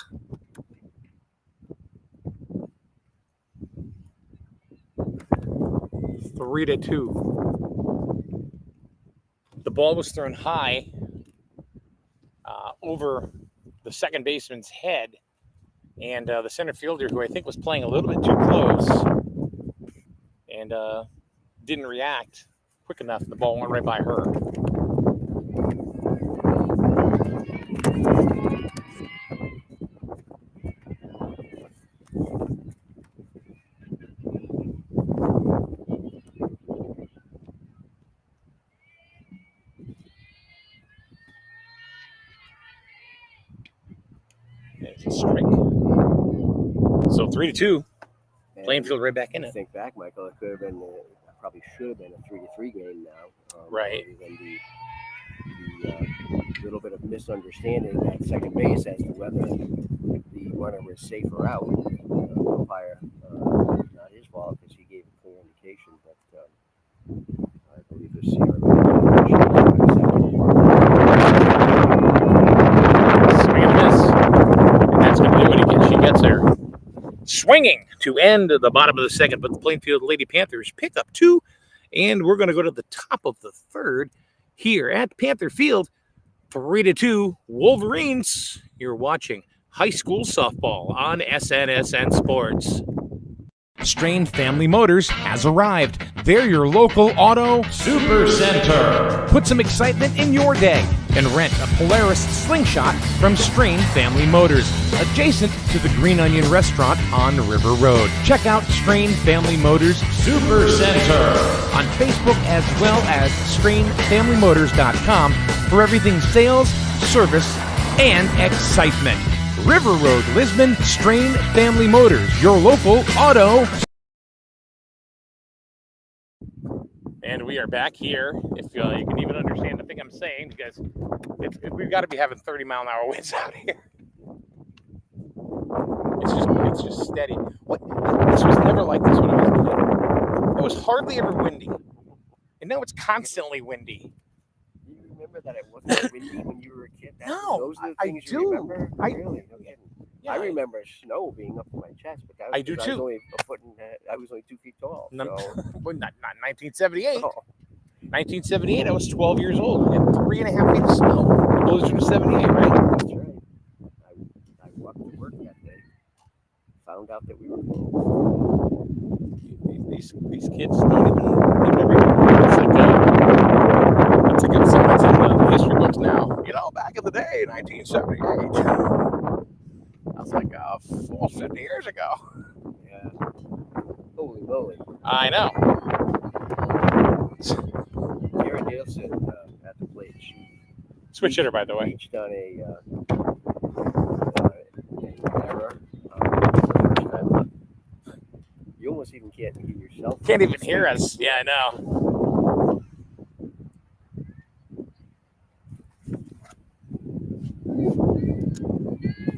Speaker 3: Three to 2. The ball was thrown high over the second baseman's head, and the center fielder, who I think was playing a little bit too close and didn't react quick enough, the ball went right by her. There's a strike. So 3 to 2. Plainfield right back in it.
Speaker 1: Think back, Michael. It could have been, probably should have been a 3-3 game now.
Speaker 3: Right.
Speaker 1: Than the little bit of misunderstanding at second base as to whether the runner was safe or out. Umpire, not his fault because he gave a clear indication, but I believe the Sierra.
Speaker 3: Swing and a miss. And that's going to do it again. She gets there. Swinging to end the bottom of the second, but the Plainfield Lady Panthers pick up 2, and we're going to go to the top of the third here at Panther Field. 3 to 2, Wolverines. You're watching high school softball on SNSN Sports.
Speaker 10: Strain Family Motors has arrived. They're your local auto super center. Put some excitement in your day and rent a Polaris Slingshot from Strain Family Motors, adjacent to the Green Onion Restaurant on River Road. Check out Strain Family Motors Super Center on Facebook as well as strainfamilymotors.com for everything sales, service, and excitement. River Road, Lisbon, Strain Family Motors, your local auto.
Speaker 3: And we are back here. If you can even understand the thing I'm saying, because we've got to be having 30-mile-an-hour winds out here. It's just steady. What? This was never like this when I was playing. It was hardly ever windy, and now it's constantly windy.
Speaker 1: Do you remember that it wasn't windy when you were a kid?
Speaker 3: No,
Speaker 1: those are the
Speaker 3: I
Speaker 1: things
Speaker 3: do.
Speaker 1: you remember?
Speaker 3: I-
Speaker 1: Really? No kidding.
Speaker 3: Yeah,
Speaker 1: I remember snow being up to my chest, but that was
Speaker 3: I do
Speaker 1: 'cause
Speaker 3: too.
Speaker 1: I was only a foot and I was only 2 feet tall.
Speaker 3: No,
Speaker 1: So,
Speaker 3: well, not 1978.
Speaker 1: oh,
Speaker 3: 1978, I was 12 years old. We had 3.5 feet of snow. The blizzard of 78, right?
Speaker 1: that's right. I walked to work that day. Found out that we were closed.
Speaker 3: These kids don't even remember. It's like something that's in the history books now. You know, back in the day, 1978. That's like 50 years ago.
Speaker 1: Yeah. Holy moly.
Speaker 3: I know.
Speaker 1: Karen Nielsen at the plate. She
Speaker 3: Switch hitter, by the way.
Speaker 1: reached on an error. First time up. You almost even can't hear yourself.
Speaker 3: Can't even hear us. Yeah, I know.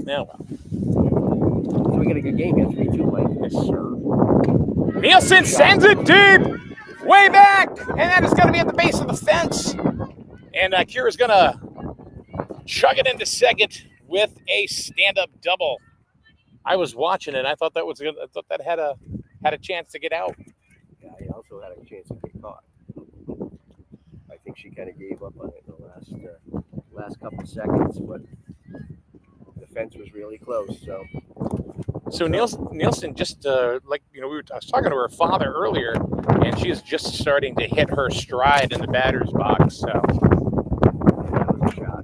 Speaker 3: Yeah, well.
Speaker 1: So we got a good game here, 3-2, Mike.
Speaker 3: Yes, sir. Nielsen sends it deep, way back, and that is going to be at the base of the fence. And Kira's going to chug it into second with a stand-up double. I was watching it. I thought that was I thought that had a chance to get out.
Speaker 1: Yeah, he also had a chance to get caught. I think she kind of gave up on it in the last couple of seconds, but the fence was really close.
Speaker 3: So Nielsen just I was talking to her father earlier, and she is just starting to hit her stride in the batter's box. So
Speaker 1: that was a shot.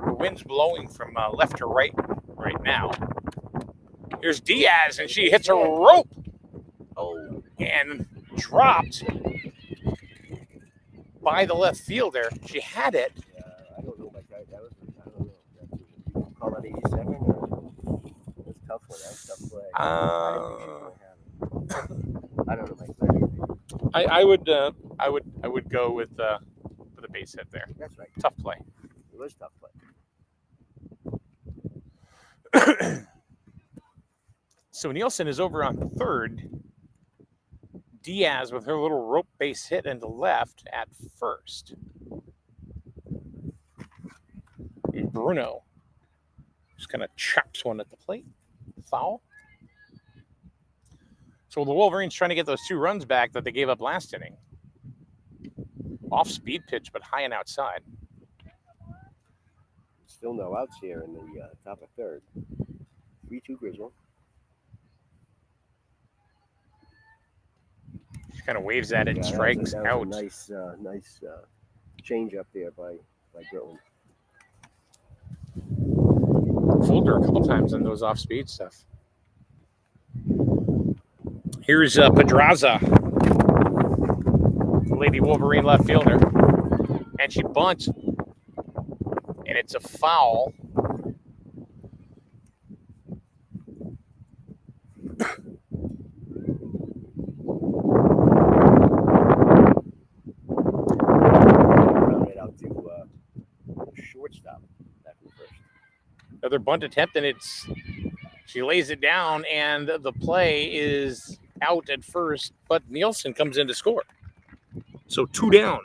Speaker 3: the wind's blowing from left to right now. Here's Diaz, and she hits a rope.
Speaker 1: Oh,
Speaker 3: And dropped by the left fielder. She had it.
Speaker 1: I don't know, Mike. I don't know. You call it 87 or it's a tough one. That's a tough play. I don't know, Mike.
Speaker 3: I would go with the base hit there.
Speaker 1: That's right.
Speaker 3: Tough play.
Speaker 1: It was a tough play.
Speaker 3: So Nielsen is over on third. Diaz with her little rope base hit into left at first. And Bruno just kind of chops one at the plate. Foul. So the Wolverines trying to get those 2 runs back that they gave up last inning. Off speed pitch, but high and outside.
Speaker 1: Still no outs here in the top of third. 3-2 Griswold.
Speaker 3: She kind of waves at it and strikes
Speaker 1: that
Speaker 3: out.
Speaker 1: was a nice change up there by Griswold.
Speaker 3: Fooled her a couple times on those off-speed stuff. Here's Pedraza, the Lady Wolverine left fielder, and she bunts, and it's a foul.
Speaker 1: Rounded out to shortstop back in the first.
Speaker 3: Another bunt attempt, and she lays it down, and the play is out at first, but Nielsen comes in to score. So 2 down.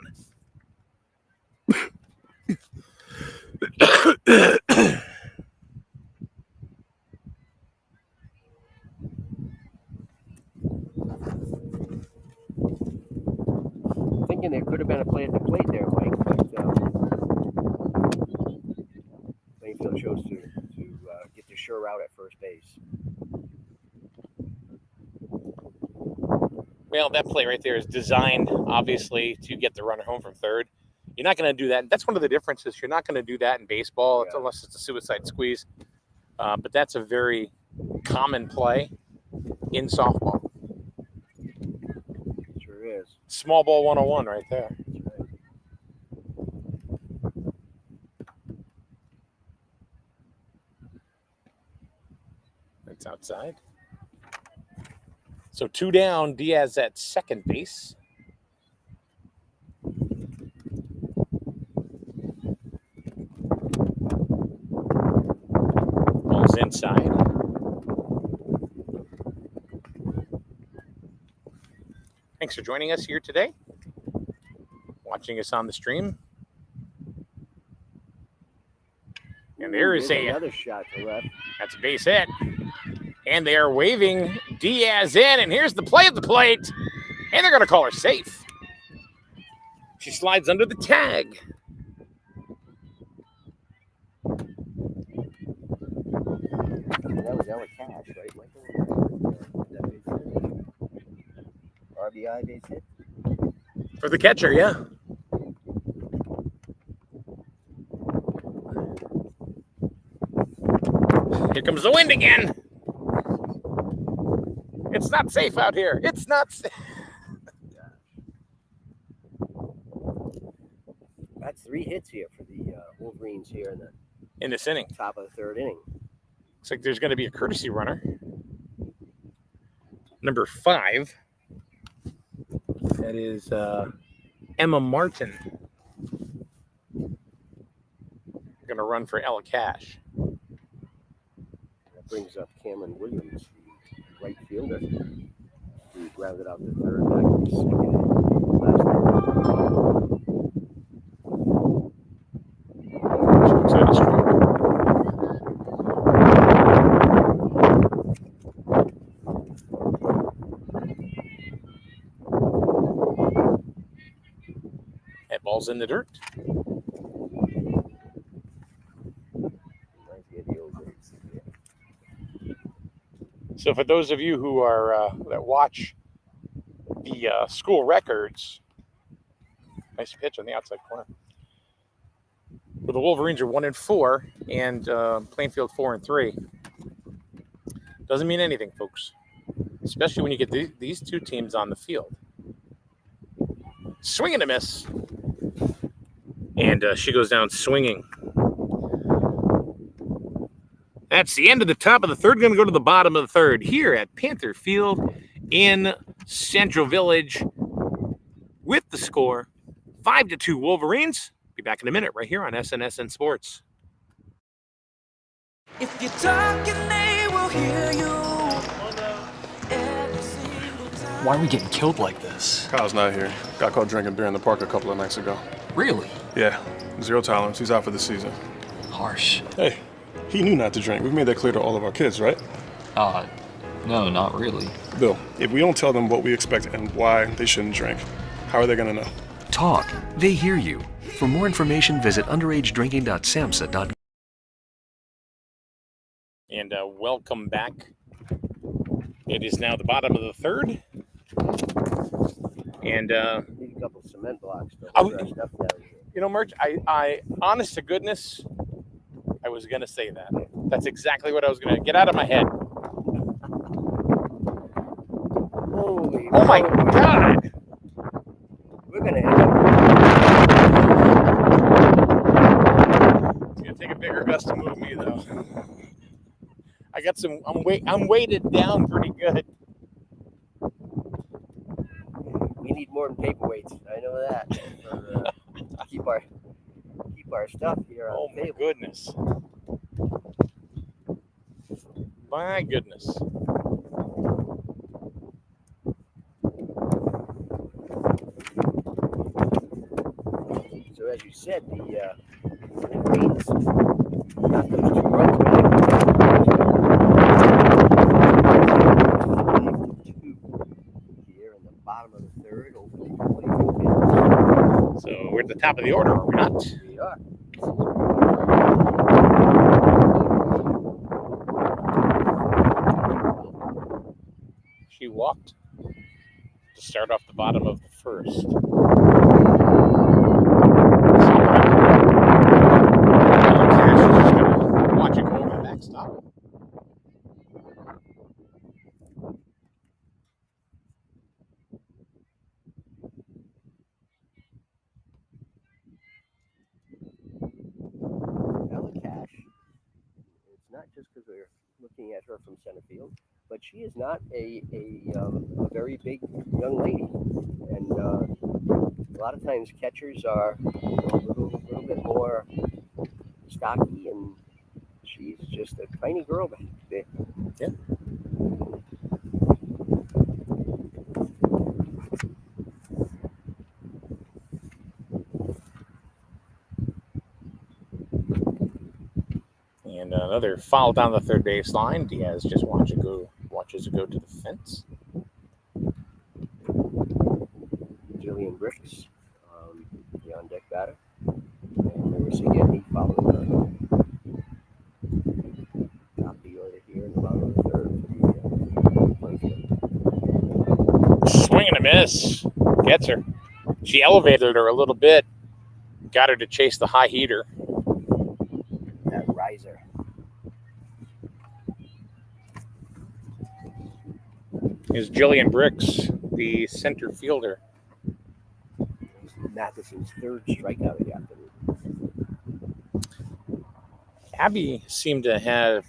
Speaker 1: Thinking there could have been a play at the plate there, Mike, but Plainfield chose to get the sure out at first base.
Speaker 3: Well, that play right there is designed, obviously, to get the runner home from third. You're not going to do that. That's one of the differences. You're not going to do that in baseball unless it's a suicide squeeze. But that's a very common play in softball.
Speaker 1: Sure is.
Speaker 3: Small ball 101 right there. That's outside. So 2 down, Diaz at second base. Ball's inside. Thanks for joining us here today. Watching us on the stream. And there is
Speaker 1: another shot to left.
Speaker 3: That's a base hit. And they are waving Diaz in. And here's the play at the plate. And they're going to call her safe. She slides under the tag.
Speaker 1: That was Ella Cash, right, Michael? That base hit? RBI base hit?
Speaker 3: For the catcher, yeah. Here comes the wind again. It's not safe out here. It's not safe.
Speaker 1: That's 3 hits here for the Wolverines here
Speaker 3: in this inning.
Speaker 1: Top of the third inning.
Speaker 3: Looks like there's going to be a courtesy runner. Number 5. That is Emma Martin. Going to run for Ella Cash.
Speaker 1: That brings up Cameron Williams, the right fielder, who grounded out the third back in the second inning last night.
Speaker 3: That ball's in the dirt. So for those of you who are that watch the school records, nice pitch on the outside corner. Well, the Wolverines are 1-4 and Plainfield 4-3. Doesn't mean anything, folks, especially when you get these two teams on the field. Swing and a miss, and she goes down swinging. That's the end of the top of the third. Going to go to the bottom of the third here at Panther Field in Central Village with the score 5-2 Wolverines. Be back in a minute right here on SNSN Sports.
Speaker 6: If you're talking, they will hear you.
Speaker 11: Why are we getting killed like this?
Speaker 12: Kyle's not here. Got caught drinking beer in the park a couple of nights ago.
Speaker 11: Really?
Speaker 12: Yeah. 0 tolerance. He's out for the season.
Speaker 11: Harsh.
Speaker 12: Hey, he knew not to drink. We've made that clear to all of our kids, right?
Speaker 11: No, not really.
Speaker 12: Bill, if we don't tell them what we expect and why they shouldn't drink, how are they going to know?
Speaker 13: Talk. They hear you. For more information, visit underagedrinking.samhsa.gov.
Speaker 3: And welcome back. It is now the bottom of the third. And
Speaker 1: need a couple cement blocks.
Speaker 3: You know, Merch, I honest to goodness, I was going to say that. That's exactly what I was going to get out of my head. Oh my God.
Speaker 1: We're going to end up.
Speaker 3: It's going to take a bigger gust to move me, though. I got some, I'm weighted down pretty good.
Speaker 1: We need more than paperweights. I know that. For, keep our stuff here on the table.
Speaker 3: My goodness. My goodness.
Speaker 1: So as you said, the Wolverines got those 2 runs back. 5-2 here in the bottom of the third.
Speaker 3: So we're at the top of the order, are we not?
Speaker 1: We are.
Speaker 3: She walked to start off the bottom of the first. Watch it go over the backstop.
Speaker 1: Ella Cash. It's not just because we're looking at her from center field. but she is not a very big young lady, and a lot of times catchers are a little bit more stocky, and she's just a tiny girl back there.
Speaker 3: Yeah. And another foul down the third baseline. Diaz just watches it go to the fence.
Speaker 1: Jillian Bricks, the on-deck batter. And Marissa Getney following her. Top of the order here in the bottom of the third for the Plainfield.
Speaker 3: Swing and a miss. Gets her. She elevated her a little bit. Got her to chase the high heater.
Speaker 1: That riser.
Speaker 3: Is Jillian Bricks, the center fielder.
Speaker 1: Matheson's third strikeout of the afternoon.
Speaker 3: Abby seemed to have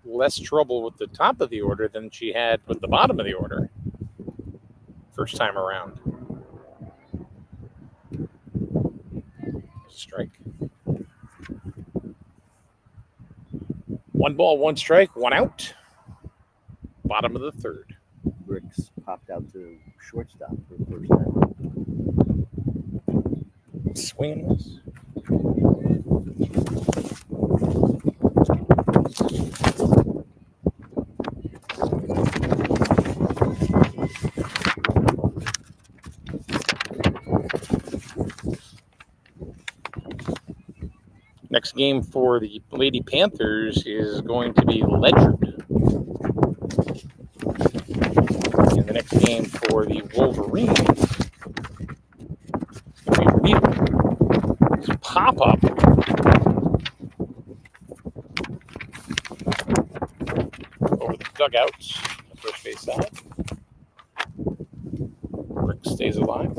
Speaker 3: less trouble with the top of the order than she had with the bottom of the order. First time around. Strike. 1 ball, 1 strike, 1 out. Bottom of the third.
Speaker 1: Bricks popped out to shortstop for the first time.
Speaker 3: Swing and miss. Next game for the Lady Panthers is going to be Ledger. And the next game for the Wolverines will be Wheeler. Pop-up. Over the dugouts, the first base side. Rick stays alive.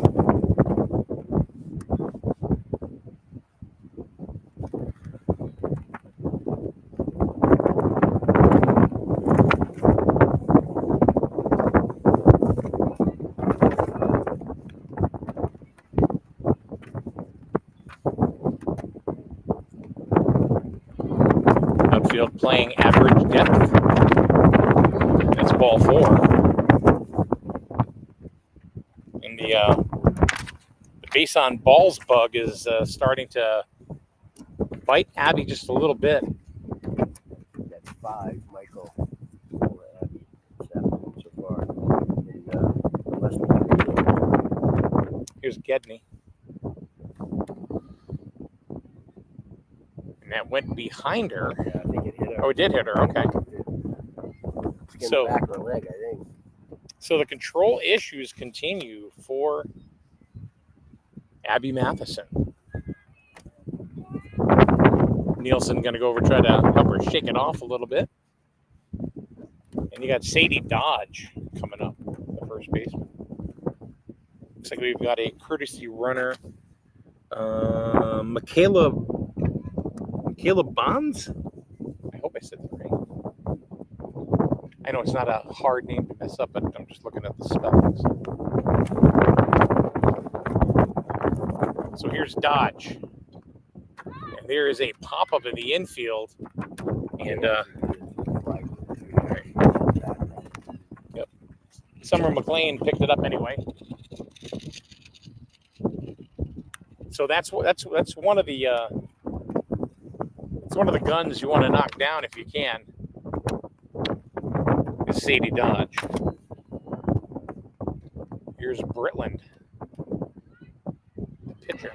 Speaker 3: Outfield playing average depth. That's ball 4. And the base on balls bug is starting to bite Abby just a little bit.
Speaker 1: That's 5, Michael. For Abby this afternoon so far. In less than 3 games.
Speaker 3: Here's Gedney. And that went behind her.
Speaker 1: Yeah, I think it hit her.
Speaker 3: Oh, it did hit her. Okay.
Speaker 1: Skin
Speaker 3: So-
Speaker 1: the back of her leg, I think.
Speaker 3: So the control issues continue for Abby Matheson. Nielsen going to go over and try to help her shake it off a little bit. And you got Sadie Dodge coming up, the first baseman. Looks like we've got a courtesy runner. Michaela Bonds? I hope I said that right. I know it's not a hard name to mess up, but I'm just looking at the spellings. So here's Dodge. And there is a pop-up in the infield. And, yep. Summer McLean picked it up anyway. So that's one of the it's one of the guns you want to knock down if you can. Is Sadie Dodge. Here's Britland, the pitcher.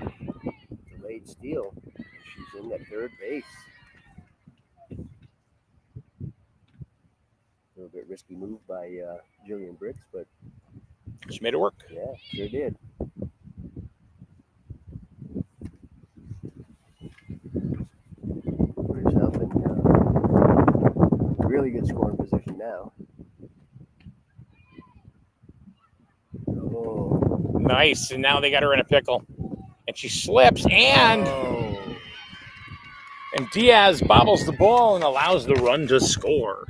Speaker 1: Delayed steal. She's in at third base. A little bit risky move by Jillian Bricks, but
Speaker 3: She made it work.
Speaker 1: yeah, sure did. Put herself in really good scoring position now. Oh,
Speaker 3: Nice. And now they got her in a pickle. And she slips and Diaz bobbles the ball and allows the run to score.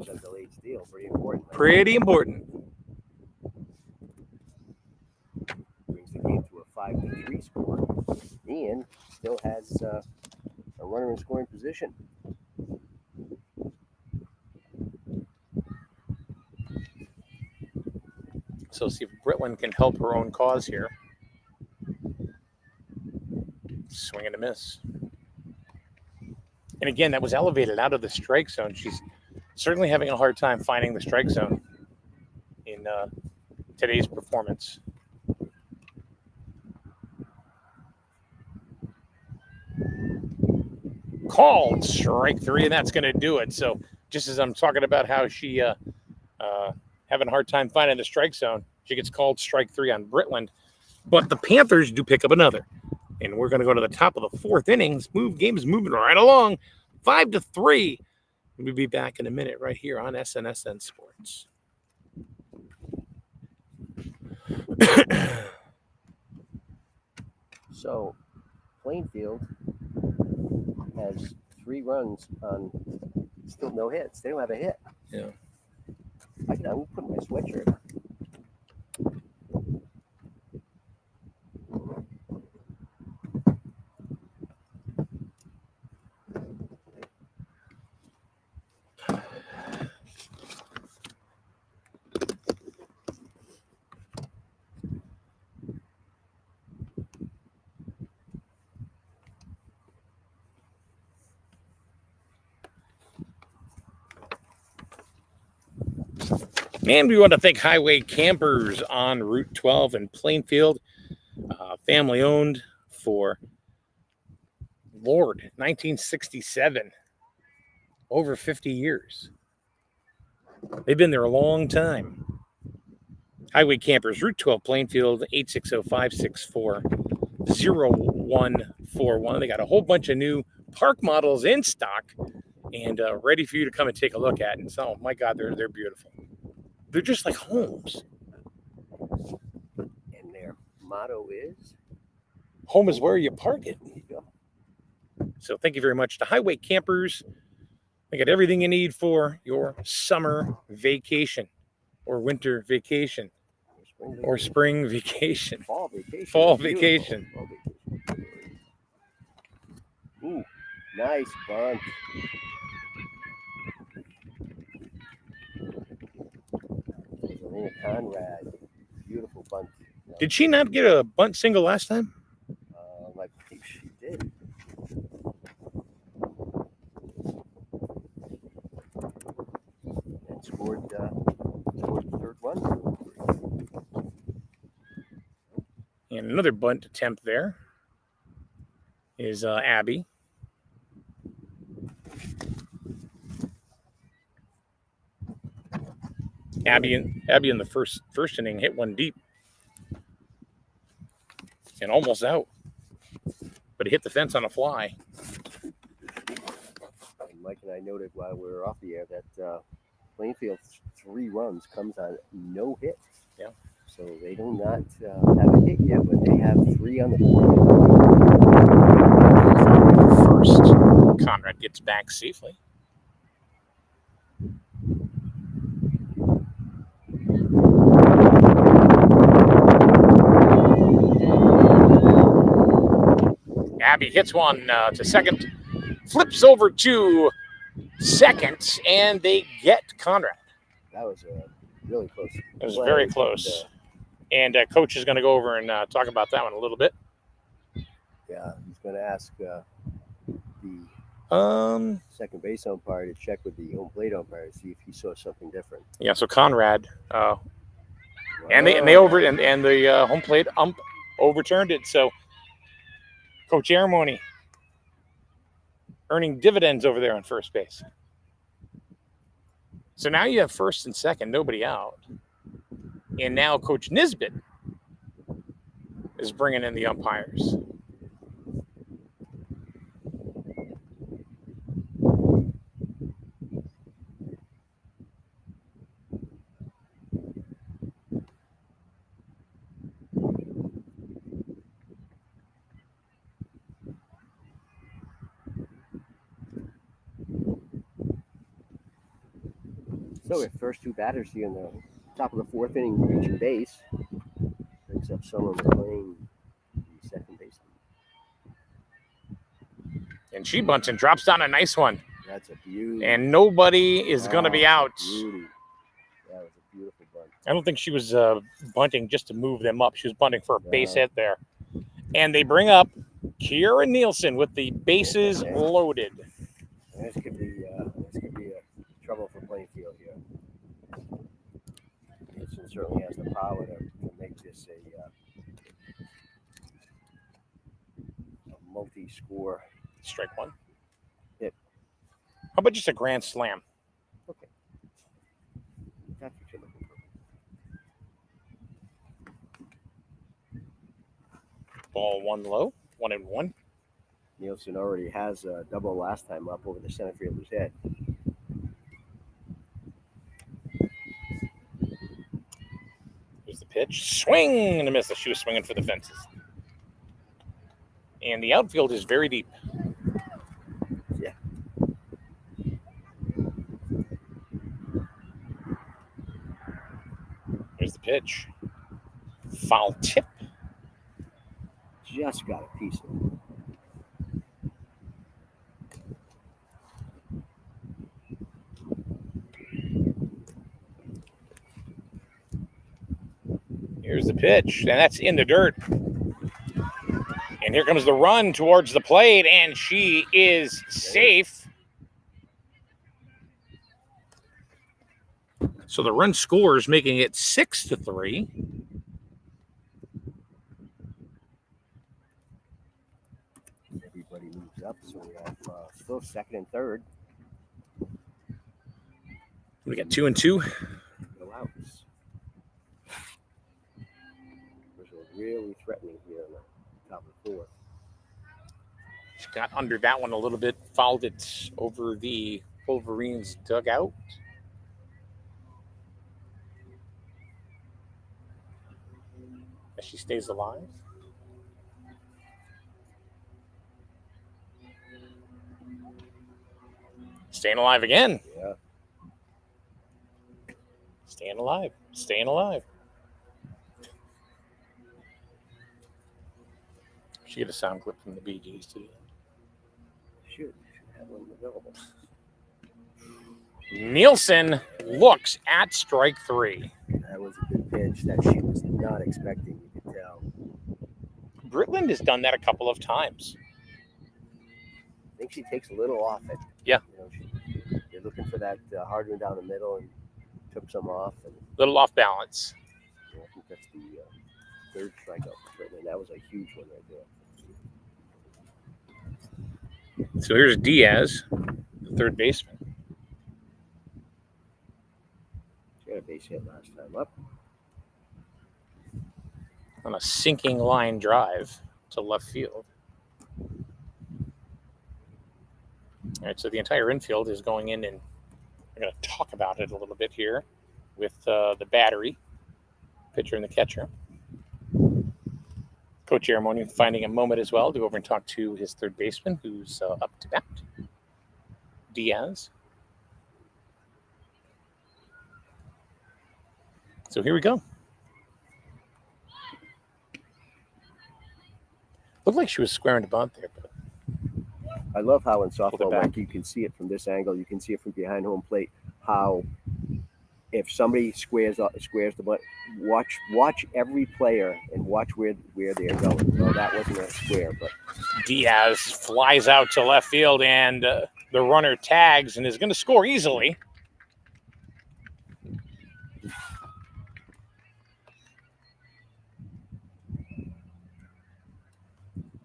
Speaker 1: Campers on delayed steal. Pretty important. Right?
Speaker 3: Pretty important.
Speaker 1: Brings the game to a 5-3 score. And still has a runner in scoring position.
Speaker 3: So see if Britland can help her own cause here. Swing and a miss. And again, that was elevated out of the strike zone. She's certainly having a hard time finding the strike zone in today's performance. Called strike 3, and that's going to do it. So just as I'm talking about how she having a hard time finding the strike zone, she gets called strike 3 on Britland. But the Panthers do pick up another. And we're going to go to the top of the 4th innings. Game is moving right along. 5-3. We'll be back in a minute right here on SNSN Sports.
Speaker 1: So, Plainfield has 3 runs on still no hits. They don't have a hit.
Speaker 3: Yeah.
Speaker 1: I'm putting my sweatshirt.
Speaker 3: And we want to thank Highway Campers on Route 12 in Plainfield. Family owned for, 1967. Over 50 years. They've been there a long time. Highway Campers, Route 12, Plainfield, 860-564-0141. They got a whole bunch of new park models in stock and ready for you to come and take a look at. And so, my God, they're beautiful. They're just like homes.
Speaker 1: And their motto is?
Speaker 3: Home is where you park it.
Speaker 1: There you go.
Speaker 3: So thank you very much to Highway Campers. They got everything you need for your summer vacation or winter vacation or spring vacation.
Speaker 1: Fall vacation.
Speaker 3: Fall
Speaker 1: Beautiful.
Speaker 3: vacation.
Speaker 1: Fall vacation. Ooh, nice bunt. Elena Conrad. Beautiful bunt.
Speaker 3: Did she not get a bunt single last time?
Speaker 1: I think she did. And scored the 3rd one.
Speaker 3: And another bunt attempt there is Abby. Abby in the first inning hit one deep and almost out, but it hit the fence on a fly.
Speaker 1: And Mike and I noted while we were off the air that Plainfield's 3 runs comes on no hits.
Speaker 3: Yeah.
Speaker 1: So they do not have a hit yet, but they have 3 on the board.
Speaker 3: First, Conrad gets back safely. Abby hits one to second, flips over to second, and they get Conrad.
Speaker 1: That was really close.
Speaker 3: It was very close. And Coach is going to go over and talk about that one a little bit.
Speaker 1: Yeah, he's going to ask the second base umpire to check with the home plate umpire to see if he saw something different.
Speaker 3: Yeah, so Conrad, and the home plate ump overturned it. So Coach Aramoni earning dividends over there on first base. So now you have first and second, nobody out. And now Coach Nisbet is bringing in the umpires.
Speaker 1: So our first two batters here in the top of the fourth inning reaching base. Brings up Summer McLean, the second baseman.
Speaker 3: And she bunts and drops down a nice one.
Speaker 1: That's a beauty.
Speaker 3: And nobody is going to be out.
Speaker 1: Beauty. That was a beautiful bunt.
Speaker 3: I don't think she was bunting just to move them up. She was bunting for a base hit there. And they bring up Kiera Nielsen with the bases loaded.
Speaker 1: This could be trouble for Plainfield here. Nielsen certainly has the power to make this a multi-score.
Speaker 3: Strike one.
Speaker 1: Hit.
Speaker 3: How about just a grand slam?
Speaker 1: Okay. That's what you're looking for.
Speaker 3: Ball one low, 1-1.
Speaker 1: Nielsen already has a double last time up over the center fielder's head.
Speaker 3: Here's the pitch. Swing and a miss. She was swinging for the fences. And the outfield is very deep.
Speaker 1: Yeah.
Speaker 3: Here's the pitch. Foul tip.
Speaker 1: Just got a piece of it.
Speaker 3: Here's the pitch, and that's in the dirt. And here comes the run towards the plate, and she is safe. So the run scores, making it 6-3.
Speaker 1: Everybody moves up, so we have still second and third.
Speaker 3: We got 2 and 2.
Speaker 1: No outs. Griswold really threatening here on the top of the fourth.
Speaker 3: She got under that one a little bit, fouled it over the Wolverines dugout. As she stays alive. Staying alive again.
Speaker 1: Yeah.
Speaker 3: Staying alive. Staying alive. Should get a sound clip from the Bee Gees today.
Speaker 1: Should have one available.
Speaker 3: Nielsen looks at strike three.
Speaker 1: That was a good pitch that she was not expecting, you could tell.
Speaker 3: Britland has done that a couple of times.
Speaker 1: I think she takes a little off it.
Speaker 3: Yeah.
Speaker 1: You know, they're looking for that hard one down the middle and took some off. And
Speaker 3: Little off balance.
Speaker 1: you know, I think that's the third strikeout for Britland. That was a huge one right there.
Speaker 3: So here's Diaz, the third baseman.
Speaker 1: She got a base hit last time up.
Speaker 3: On a sinking line drive to left field. All right, so the entire infield is going in, and we're going to talk about it a little bit here with the battery, pitcher and the catcher. Coach Aramoni finding a moment as well to go over and talk to his third baseman, who's up to bat, Diaz. So here we go. Looked like she was squaring to bunt there, but
Speaker 1: I love how in
Speaker 3: Hold it
Speaker 1: softball,
Speaker 3: back.
Speaker 1: Mike, you can see it from this angle. You can see it from behind home plate. How if somebody squares the butt, watch every player and watch where they're going. Well, that wasn't a square, but
Speaker 3: Diaz flies out to left field, and the runner tags and is going to score easily.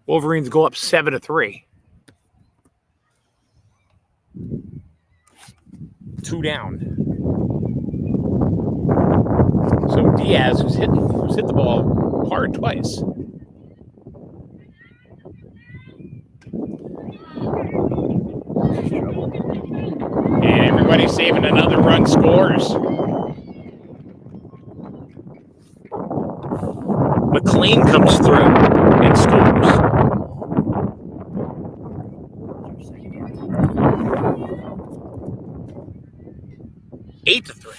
Speaker 3: Wolverines go up 7-3. 2 down. So Diaz, who's hit the ball hard twice. And everybody's saving another run scores. McLean comes through and scores. 8-3.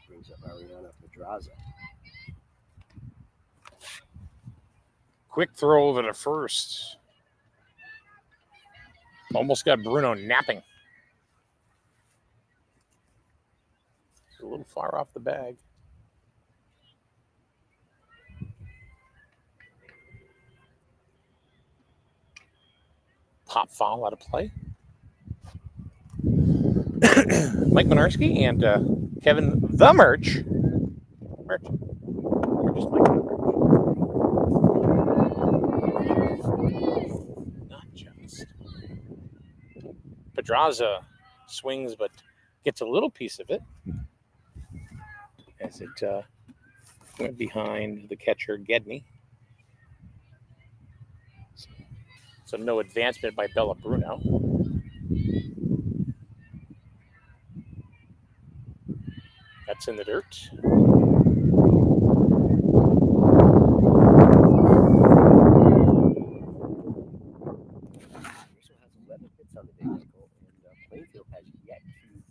Speaker 1: Brings up Ariana Pedraza.
Speaker 3: Quick throw over to first. Almost got Bruno napping. A little far off the bag. Pop foul out of play. Mike Minarski and Kevin the Merch. Or just Mike the Merch. Not just. Pedraza swings, but gets a little piece of it as it went behind the catcher, Gedney. So no advancement by Bella Bruno. That's in the dirt.
Speaker 1: Griswold has 11 hits on the day, Michael, and Plainfield has yet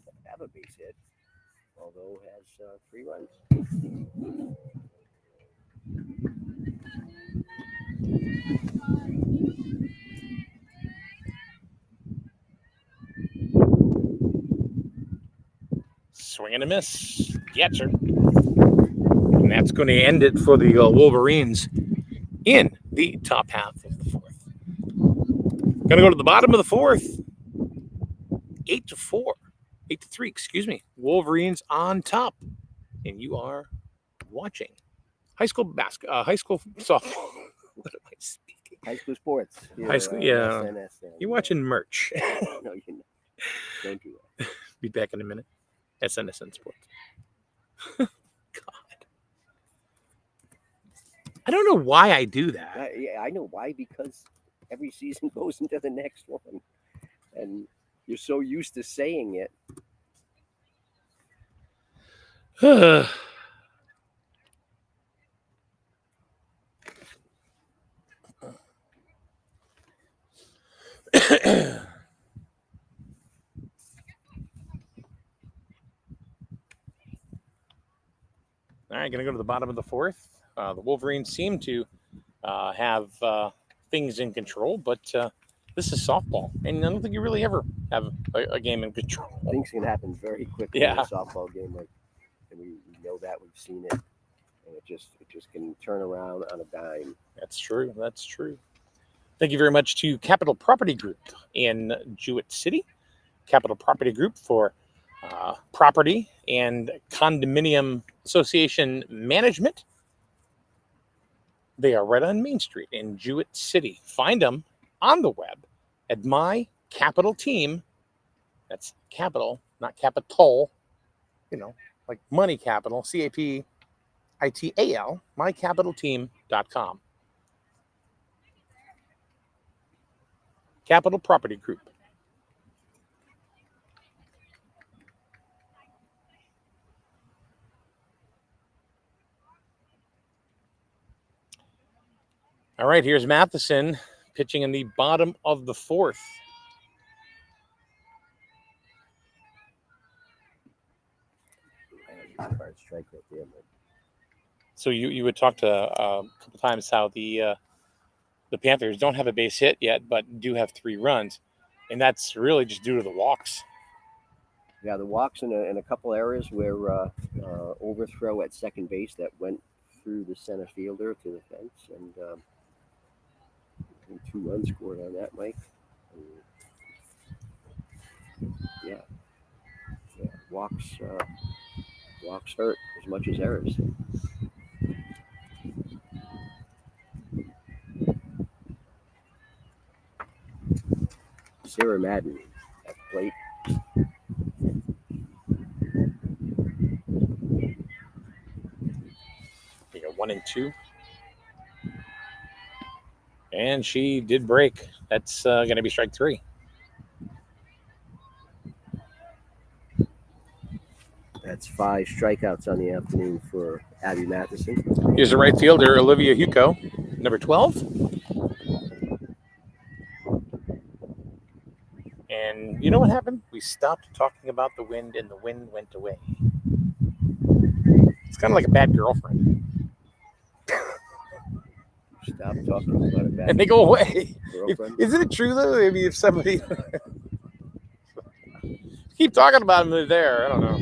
Speaker 1: to have a base hit, although has 3 runs.
Speaker 3: Swing and a miss. Gets her. And that's going to end it for the Wolverines in the top half of the fourth. Going to go to the bottom of the fourth. 8-4. 8-3, excuse me. Wolverines on top. And you are watching high school softball. What am I speaking?
Speaker 1: High school sports.
Speaker 3: High school, yeah.
Speaker 1: SNSN.
Speaker 3: You're watching Merch.
Speaker 1: No, you're not. Don't do that.
Speaker 3: Be back in a minute. SNSN Sports. God. I don't know why I do that.
Speaker 1: Yeah, I know why, because every season goes into the next one. And you're so used to saying it.
Speaker 3: All right, going to go to the bottom of the fourth. The Wolverines seem to have things in control, but this is softball, and I don't think you really ever have a game in control.
Speaker 1: Things can happen very quickly in a softball game, and we know that. We've seen it, and it just can turn around on a dime.
Speaker 3: That's true. That's true. Thank you very much to Capital Property Group in Jewett City. Capital Property Group for property and condominium association management. They are right on Main Street in Jewett City. Find them on the web at My Capital Team. That's capital, not capital. You know, like money capital, CAPITAL, mycapitalteam.com. Capital Property Group. All right, here's Matheson pitching in the bottom of the fourth.
Speaker 1: Hard strike right there, but
Speaker 3: So you would talk to a couple times how the Panthers don't have a base hit yet, but do have 3 runs, and that's really just due to the walks.
Speaker 1: yeah, the walks in a couple areas where overthrow at second base that went through the center fielder to the fence, and 2 runs scored on that, Mike. And, yeah, walks hurt as much as errors. Sarah Madden at the plate.
Speaker 3: We got 1 and 2. And she did break. That's going to be strike 3.
Speaker 1: That's 5 strikeouts on the afternoon for Abby Matheson.
Speaker 3: Here's the right fielder, Olivia Huco, number 12. And, You know what happened? We stopped talking about the wind, and the wind went away. It's kind of like a bad girlfriend.
Speaker 1: Stop talking about a bad
Speaker 3: And they go away.
Speaker 1: girlfriend.
Speaker 3: Isn't it true though? Maybe if somebody keep talking about them, they're there. I don't know.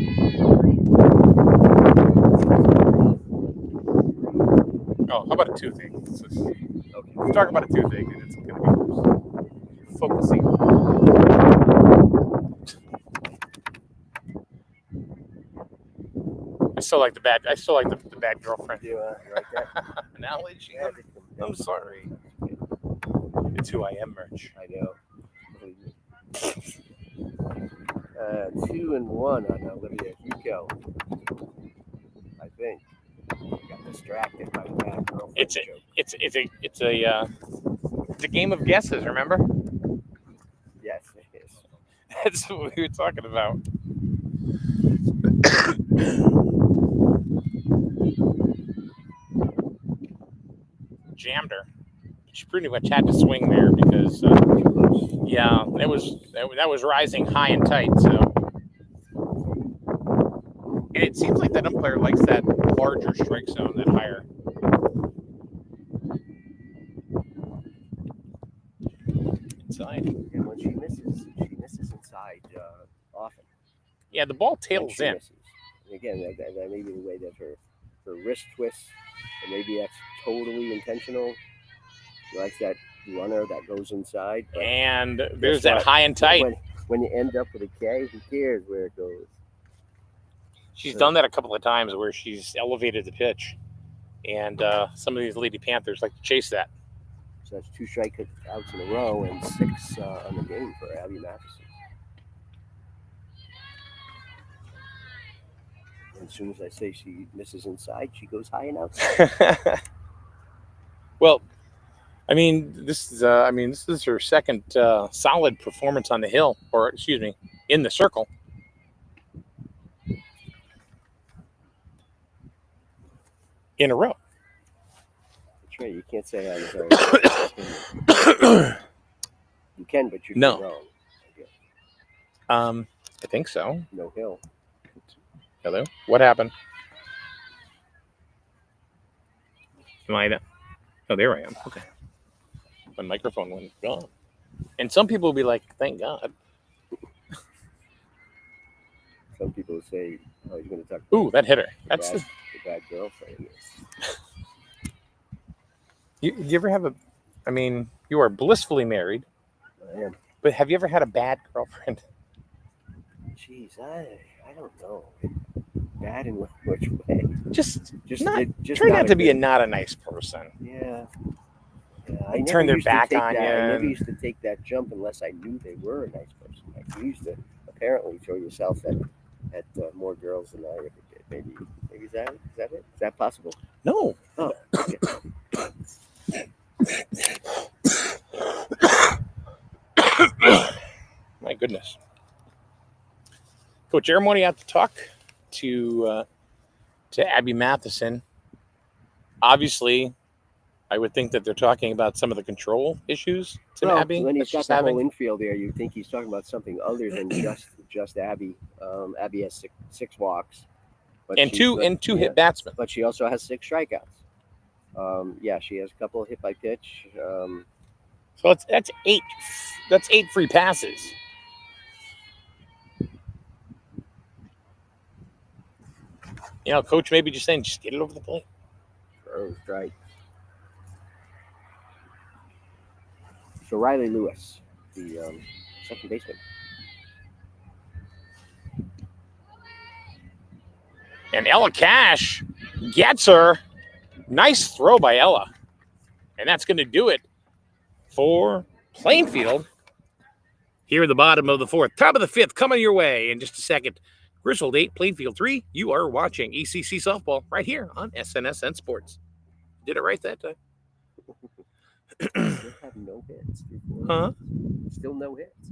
Speaker 3: Oh, how about a toothache? Let's talk about a toothache, and it's going to be worse. Focusing. I still like the bad girlfriend.
Speaker 1: You like that?
Speaker 3: Analogy. I'm sorry. It's who I am, Merch.
Speaker 1: I know. 2-1 on Olivia Hugo. I think. Got distracted by the bad girlfriend
Speaker 3: It's
Speaker 1: joke.
Speaker 3: a game of guesses. Remember?
Speaker 1: Yes, it is.
Speaker 3: That's what we were talking about. Jammed her. She pretty much had to swing there because, that was rising high and tight. So, and it seems like that umpire likes that larger strike zone, that higher. Inside.
Speaker 1: And when she misses inside often.
Speaker 3: Yeah, the ball tails in.
Speaker 1: Misses. And again, that may be the way that her wrist twists, and maybe that's totally intentional. She likes that runner that goes inside.
Speaker 3: And there's that high and tight.
Speaker 1: When you end up with a K, who cares where it goes?
Speaker 3: She's done that a couple of times where she's elevated the pitch. And some of these Lady Panthers like to chase that.
Speaker 1: So that's 2 strikeouts in a row and 6 on the game for Abby Matheson. And as soon as I say she misses inside, she goes high and outside.
Speaker 3: Well, this is her second solid performance on the hill, or excuse me, in the circle. In a row.
Speaker 1: That's right. You can't say I'm You can, but you're wrong.
Speaker 3: I think so.
Speaker 1: No hill.
Speaker 3: Hello? What happened? Am I? Oh, there I am. Okay. My microphone went gone. And some people will be like, thank God.
Speaker 1: Some people say, oh, you're going to talk about
Speaker 3: ooh, that hit her. That's
Speaker 1: the bad girlfriend.
Speaker 3: You ever have you are blissfully married.
Speaker 1: I am.
Speaker 3: But have you ever had a bad girlfriend?
Speaker 1: Jeez, I don't know. Bad in which way?
Speaker 3: Just
Speaker 1: try
Speaker 3: not to be not a nice person.
Speaker 1: Yeah.
Speaker 3: They turn their back on you.
Speaker 1: I never used to take that jump unless I knew they were a nice person. Like, you used to apparently throw yourself at more girls than I ever did. Maybe is that it? Is that possible?
Speaker 3: No.
Speaker 1: Oh. Okay.
Speaker 3: My goodness. Coach Aramoni had to talk to Abby Matheson. Obviously, I would think that they're talking about some of the control issues to Abby.
Speaker 1: When he's got the whole infield there, you'd think he's talking about something other than just Abby. Abby has six walks.
Speaker 3: And two hit batsmen.
Speaker 1: But she also has 6 strikeouts. She has a couple of hit by pitch.
Speaker 3: So that's 8. That's 8 free passes. Coach maybe just saying, just get it over the plate.
Speaker 1: Sure, right. So Riley Lewis, the second baseman.
Speaker 3: And Ella Cash gets her. Nice throw by Ella. And that's going to do it for Plainfield. Here at the bottom of the 4th. Top of the 5th coming your way in just a second. Griswold 8, Plainfield 3. You are watching ECC Softball right here on SNSN Sports. Did it right that time.
Speaker 1: Still have no hits before.
Speaker 3: Huh?
Speaker 1: Still no hits.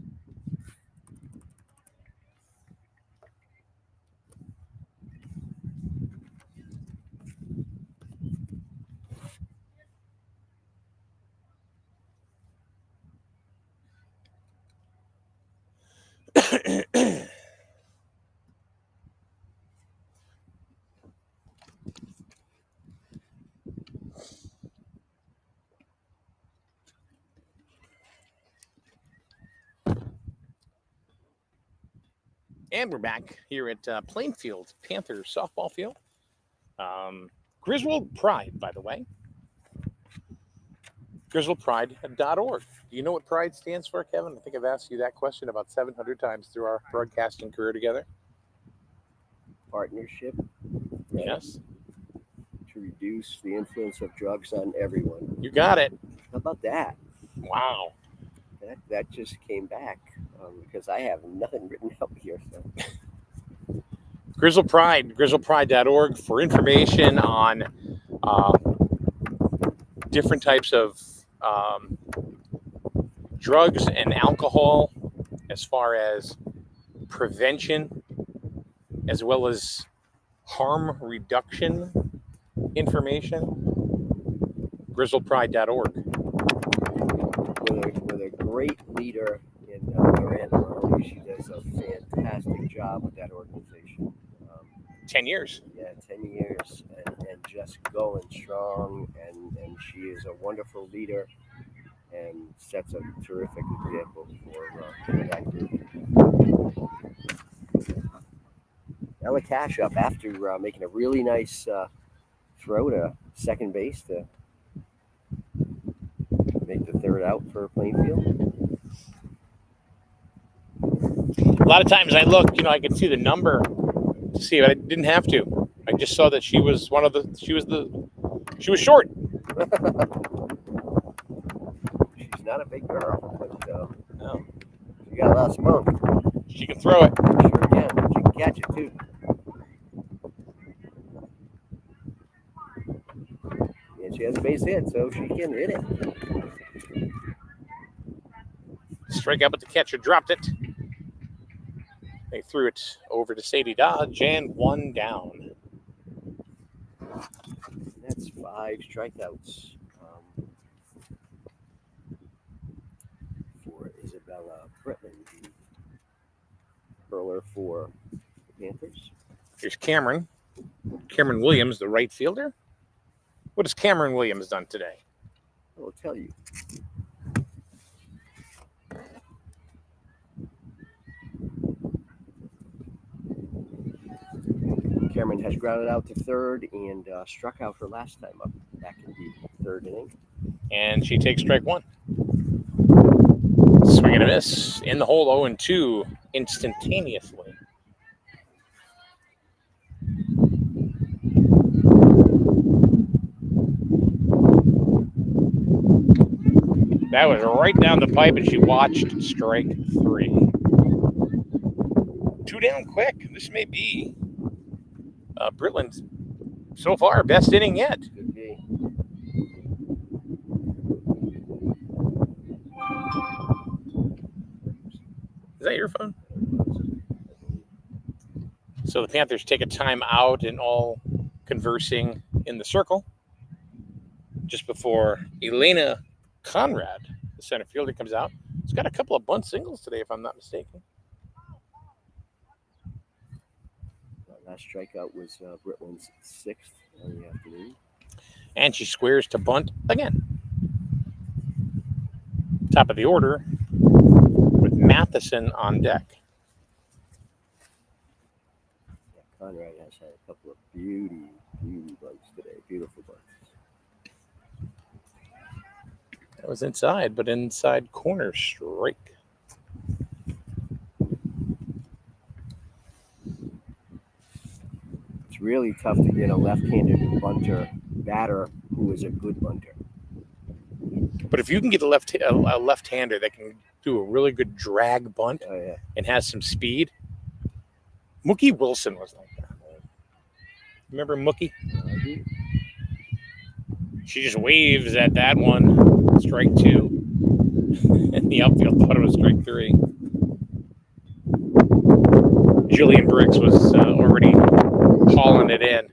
Speaker 3: And we're back here at Plainfield Panthers softball field. Griswold Pride, by the way. GriswoldPride.org. Do you know what Pride stands for, Kevin? I think I've asked you that question about 700 times through our broadcasting career together.
Speaker 1: Partnership. Right?
Speaker 3: Yes.
Speaker 1: To reduce the influence of drugs on everyone.
Speaker 3: You got it.
Speaker 1: How about that?
Speaker 3: Wow.
Speaker 1: That just came back because I have nothing written out here. So.
Speaker 3: Griswold Pride, GriswoldPride.org for information on different types of drugs and alcohol, as far as prevention, as well as harm reduction information. GriswoldPride.org.
Speaker 1: With a great leader in Miranda Marley. She does a fantastic job with that organization.
Speaker 3: 10 years.
Speaker 1: Yeah, 10 years and just going strong. And she is a wonderful leader and sets a terrific example for that group. Ella Cash up after making a really nice throw to second base to make the third out for Plainfield.
Speaker 3: A lot of times I look, I could see the number to see, but I didn't have to. I just saw that she was she was short.
Speaker 1: She's not a big girl, but
Speaker 3: no.
Speaker 1: She got a lot of spunk.
Speaker 3: She can throw it.
Speaker 1: Sure can. She can catch it too. And she has a base hit, so she can hit it.
Speaker 3: Strikeout, but the catcher dropped it. They threw it over to Sadie Dodge and one down.
Speaker 1: That's 5 strikeouts for Isabella Britland, the hurler for the Panthers.
Speaker 3: Here's Cameron Williams, the right fielder. What has Cameron Williams done today?
Speaker 1: I will tell you. Cameron has grounded out to third and struck out her last time up back in the third inning.
Speaker 3: And she takes strike one. Swing and a miss. In the hole, 0-2 instantaneously. That was right down the pipe, and she watched strike 3. 2 down quick. This may be Britland's, so far, best inning yet.
Speaker 1: Could be.
Speaker 3: Is that your phone? So the Panthers take a time out and all conversing in the circle just before Elena Conrad, the center fielder, comes out. He's got a couple of bunt singles today, if I'm not mistaken.
Speaker 1: Last strikeout was Britland's 6th on the afternoon.
Speaker 3: And she squares to bunt again. Top of the order with Matheson on deck.
Speaker 1: Yeah, Conrad has had a couple of beauty bunts today. Beautiful bunts.
Speaker 3: That was inside, but inside corner strike.
Speaker 1: It's really tough to get a left-handed batter who is a good bunter.
Speaker 3: But if you can get a left-hander that can do a really good drag bunt and has some speed, Mookie Wilson was like that. Remember Mookie? She just waves at that one. Strike 2. And the outfield thought it was strike 3. Jillian Briggs was already hauling it in.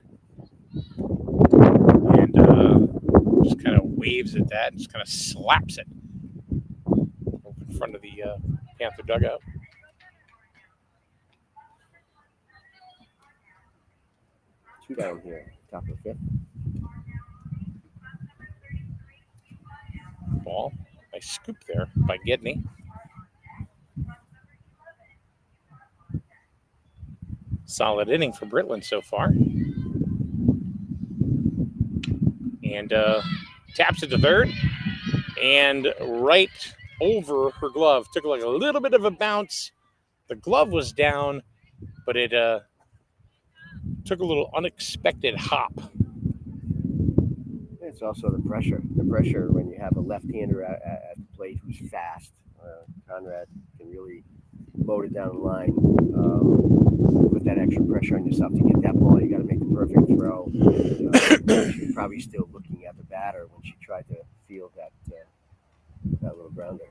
Speaker 3: And just kind of waves at that and just kind of slaps it in front of the Panther dugout.
Speaker 1: Two down here, top of the 5th.
Speaker 3: Ball. Nice scoop there by Gedney. Solid inning for Britland so far. And taps it to third. And right over her glove. Took like a little bit of a bounce. The glove was down, but it took a little unexpected hop.
Speaker 1: It's also the pressure. The pressure when you have a left-hander at the plate who's fast. Conrad can really load it down the line. Put that extra pressure on yourself to get that ball. You got to make the perfect throw. She's probably still looking at the batter when she tried to field that little grounder.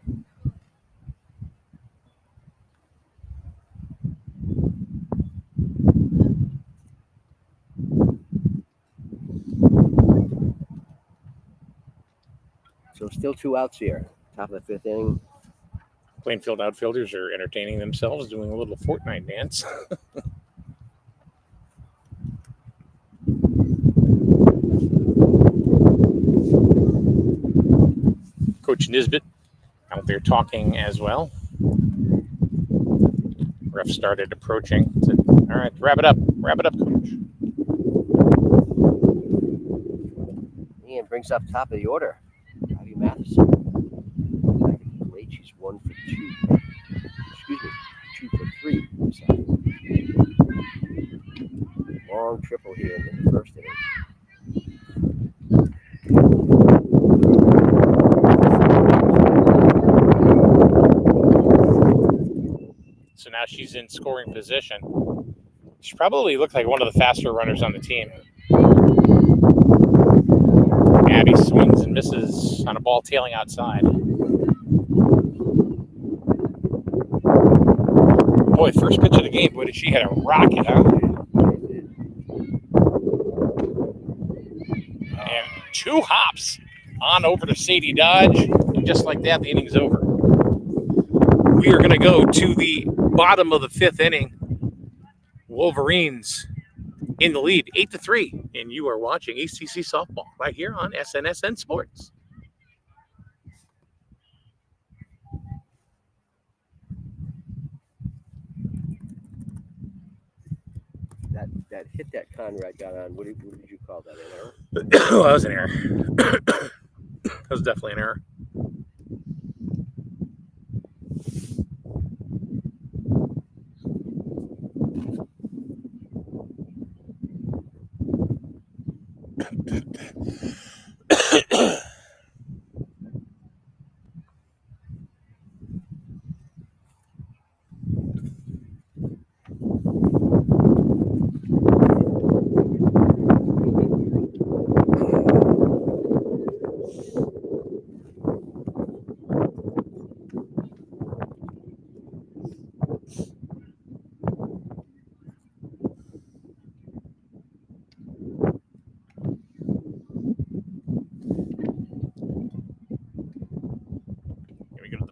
Speaker 1: So still 2 outs here. Top of the 5th inning.
Speaker 3: Plainfield outfielders are entertaining themselves, doing a little Fortnite dance. Coach Nisbet out there talking as well. Ref started approaching. Said, all right, wrap it up, coach.
Speaker 1: And brings up top of the order. Abby Matheson. Late, she's 1 for 2. Excuse me, 2 for 3. Sorry. Long triple here in the first inning.
Speaker 3: So now she's in scoring position. She probably looked like one of the faster runners on the team. Abby swings and misses on a ball tailing outside. Boy, first pitch of the game, boy, did she hit a rocket, huh? And 2 hops on over to Sadie Dodge. And just like that, the inning's over. We are going to go to the bottom of the 5th inning. Wolverines in the lead, 8-3. And you are watching ECC Softball right here on SNSN Sports.
Speaker 1: That hit that Conrad got on, what did you call that, an error?
Speaker 3: Oh, that was an error. That was definitely an error.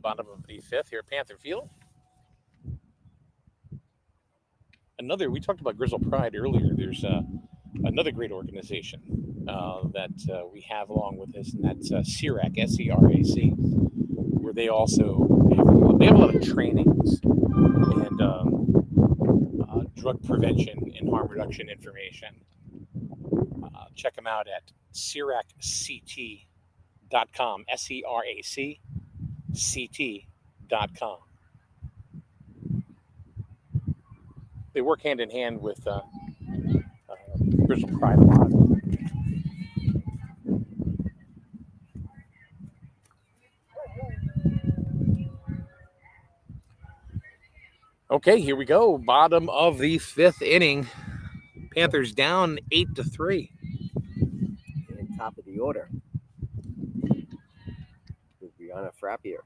Speaker 3: Bottom of the 5th here at Panther Field. We talked about Griswold Pride earlier. There's another great organization that we have along with this, and that's CERAC, SERAC, where they also have a lot of trainings and drug prevention and harm reduction information. Check them out at seracct.com, SERAC. CT.com. They work hand in hand with Griswold Pride a lot. Okay, here we go. Bottom of the 5th inning. Panthers down 8-3.
Speaker 1: And top of the order. Brianna Frappier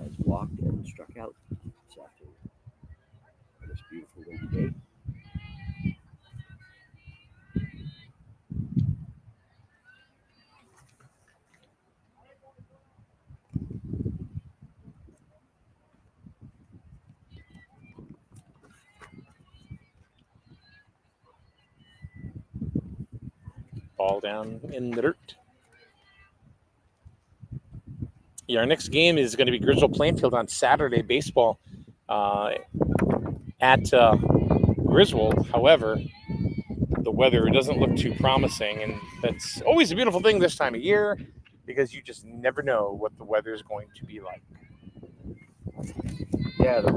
Speaker 1: has walked and struck out this afternoon on this beautiful windy day.
Speaker 3: Ball down in the dirt. Yeah, our next game is going to be Griswold Plainfield on Saturday. Baseball at at Griswold. However, the weather doesn't look too promising, and that's always a beautiful thing this time of year because you just never know what the weather is going to be like.
Speaker 1: Yeah, the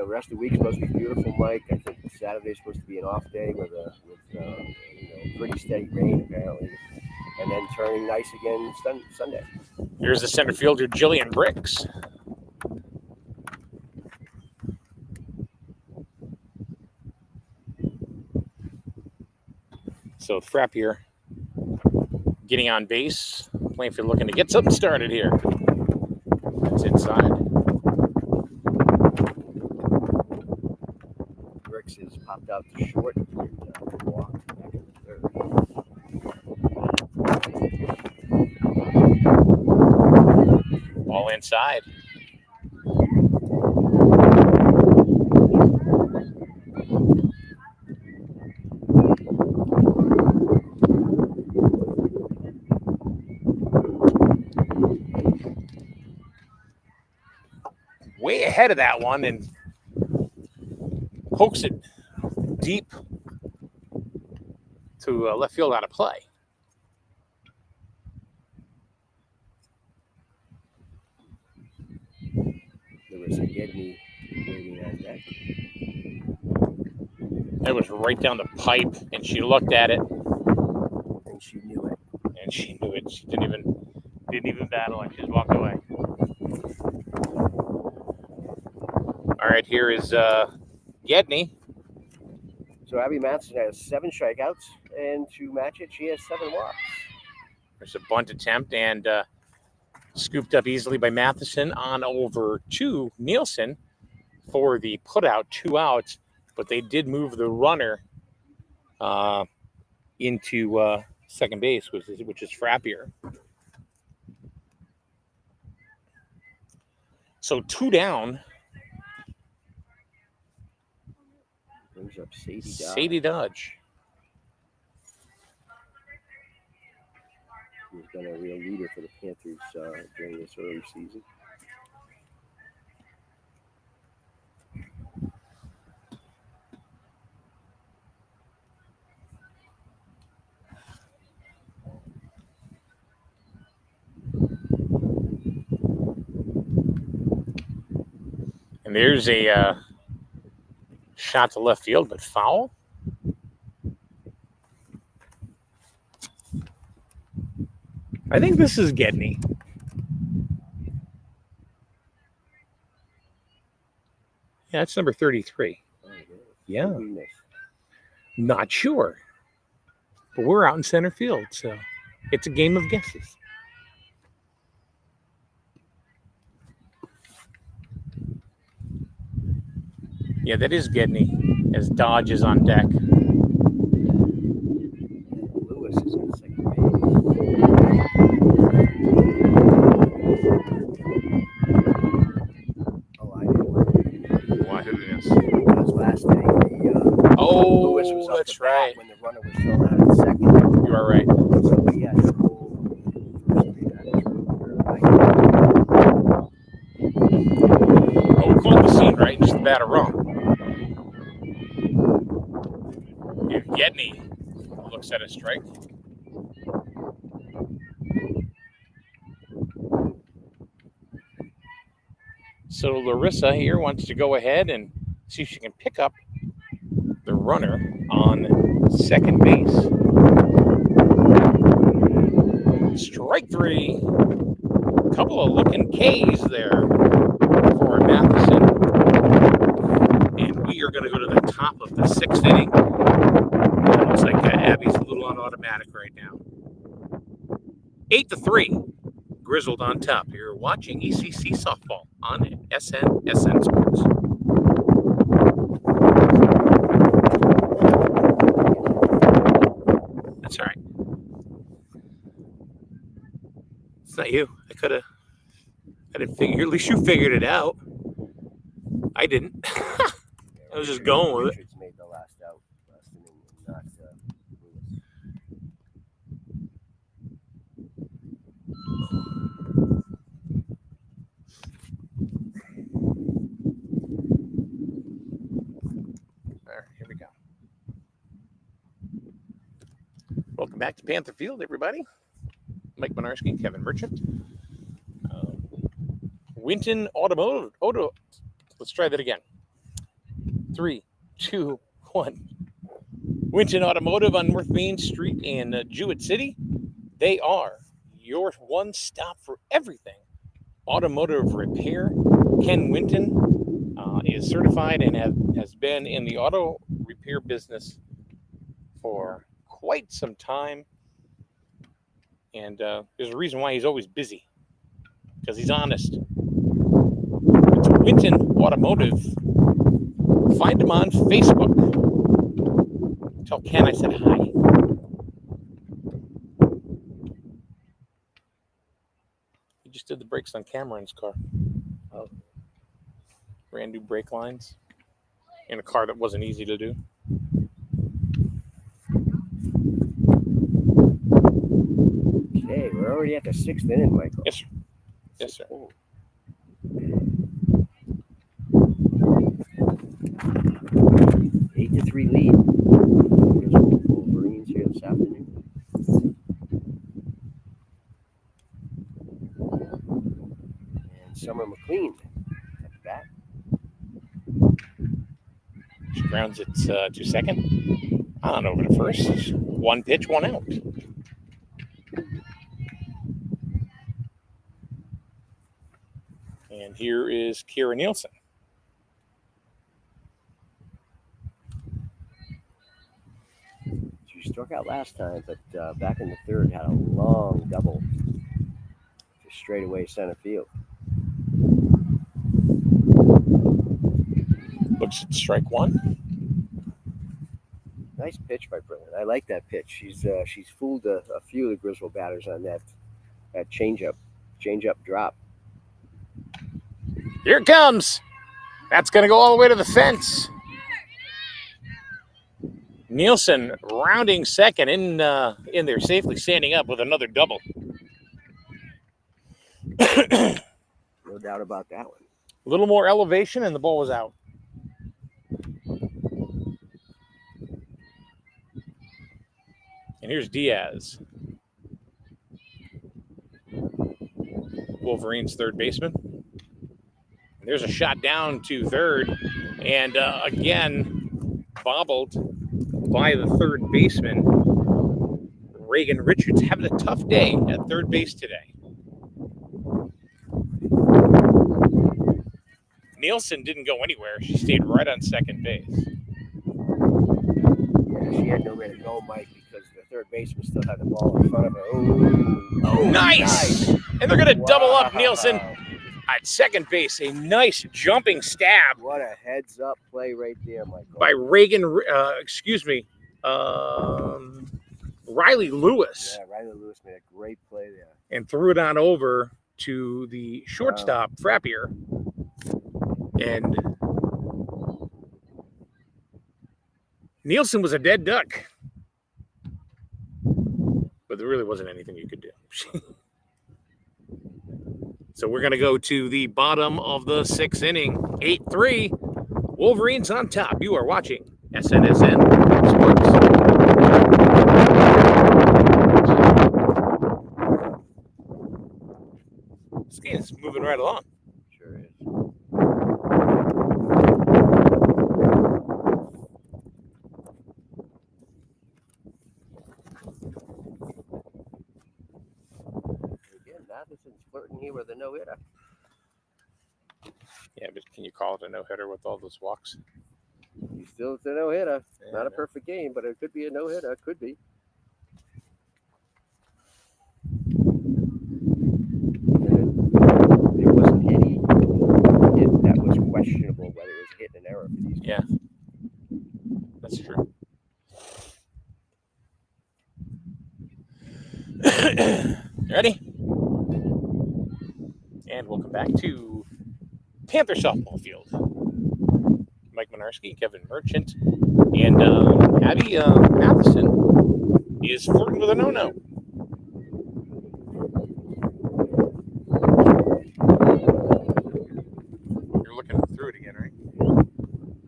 Speaker 1: rest of the week is supposed to be beautiful, Mike. I think Saturday's supposed to be an off day with pretty steady rain apparently, and then turning nice again Sunday.
Speaker 3: Here's the center fielder, Jillian Bricks. So Frappier getting on base. Plainfield looking to get something started here. That's inside.
Speaker 1: Bricks is popped out to short and walked back in the third.
Speaker 3: Ball inside. Way ahead of that one and pokes it deep to left field out of play.
Speaker 1: There was a Gedney waiting on deck.
Speaker 3: It was right down the pipe, and she looked at it,
Speaker 1: and she knew it.
Speaker 3: She didn't even battle, and she just walked away. All right, here is Gedney.
Speaker 1: So Abby Matheson has 7 strikeouts, and to match it, she has 7 walks.
Speaker 3: There's a bunt attempt and scooped up easily by Matheson on over to Nielsen for the putout, 2 outs, but they did move the runner into second base, which is Frappier. So 2 down.
Speaker 1: Brings up Sadie Dodge.
Speaker 3: Sadie Dodge.
Speaker 1: Who's been a real leader for the Panthers during this early season.
Speaker 3: And there's a shot to left field, but foul. I think this is Gedney. Yeah, it's number 33. Yeah. Not sure. But we're out in center field, so it's a game of guesses. Yeah, that is Gedney as Dodge is on deck.
Speaker 1: Lewis is on second base. Oh, I know.
Speaker 3: Why, who is?
Speaker 1: Because last day, Lewis was up
Speaker 3: that's
Speaker 1: the bat
Speaker 3: right.
Speaker 1: when the runner was thrown out at second.
Speaker 3: You are right.
Speaker 1: So he had to pull first three batters.
Speaker 3: Oh, we called the scene right, just the batter wrong. And Gedney looks at a strike. So Larissa here wants to go ahead and see if she can pick up the runner on second base. Strike 3. Couple of looking K's there for Matheson. And we are going to go to the top of the 6th inning. It looks like Abby's a little on automatic right now. 8-3. Griswold on top. You're watching ECC Softball on SN Sports. That's all right. It's not you. I didn't figure. At least you figured it out. I didn't. I was just going with it.
Speaker 1: Made the last out last inning, and not Lewis.
Speaker 3: Welcome back to Panther Field, everybody. Mike Minarski, Kevin Merchant. Winton Automotive. Let's try that again. 3, 2, 1. Winton Automotive on North Main Street in Jewett City. They are your one stop for everything automotive repair. Ken Winton is certified and has been in the auto repair business for quite some time. And there's a reason why he's always busy, because he's honest. It's Winton Automotive. Find him on Facebook. Tell Ken I said hi. He just did the brakes on camera in his car. Oh. Brand new brake lines in a car that wasn't easy to do.
Speaker 1: Okay, we're already at the 6th inning, Michael.
Speaker 3: Yes, sir. Yes, sir.
Speaker 1: 8-3 lead. Wolverines here this afternoon. And Summer McLean at the bat.
Speaker 3: She grounds it to second. On over to first. 1 pitch, 1 out. And here is Kira Nielsen.
Speaker 1: She struck out last time, but back in the third had a long double to straightaway center field.
Speaker 3: Looks at strike 1.
Speaker 1: Nice pitch by Brilliant. I like that pitch. She's fooled a few of the Griswold batters on that changeup drop.
Speaker 3: Here it comes. That's going to go all the way to the fence. Nielsen rounding second in there safely, standing up with another double.
Speaker 1: No doubt about that one.
Speaker 3: A little more elevation, and the ball was out. And here's Diaz. Wolverines third baseman. There's a shot down to third, and again, bobbled by the third baseman, Reagan Richards, having a tough day at third base today. Nielsen didn't go anywhere. She stayed right on second base.
Speaker 1: Yeah, she had nowhere to go, Mike, because the third baseman still had the ball in front of her. Oh,
Speaker 3: nice! And they're going to double up Nielsen at second base. A nice jumping stab.
Speaker 1: What a heads-up play right there, Michael.
Speaker 3: By Reagan, Riley Lewis.
Speaker 1: Yeah, Riley Lewis made a great play there.
Speaker 3: And threw it on over to the shortstop, Frappier. And Nielsen was a dead duck. But there really wasn't anything you could do. So we're going to go to the bottom of the 6th inning. 8-3. Wolverines on top. You are watching SNSN Sports. This game is moving right along.
Speaker 1: Sure is. Again, Matheson's flirting here with a no-hitter.
Speaker 3: Yeah, but can you call it a no-hitter with all those walks?
Speaker 1: Still, it's a no-hitter.
Speaker 3: Yeah,
Speaker 1: Not a perfect game, but it could be a no-hitter. It could be. There wasn't any hit that was questionable whether it was a hit and error for these
Speaker 3: Yeah, that's true. Ready? And welcome back to Panther Softball Field. Mike Minarski, Kevin Merchant, and Abby Matheson is flirting with a no-no. You're looking through it again, right?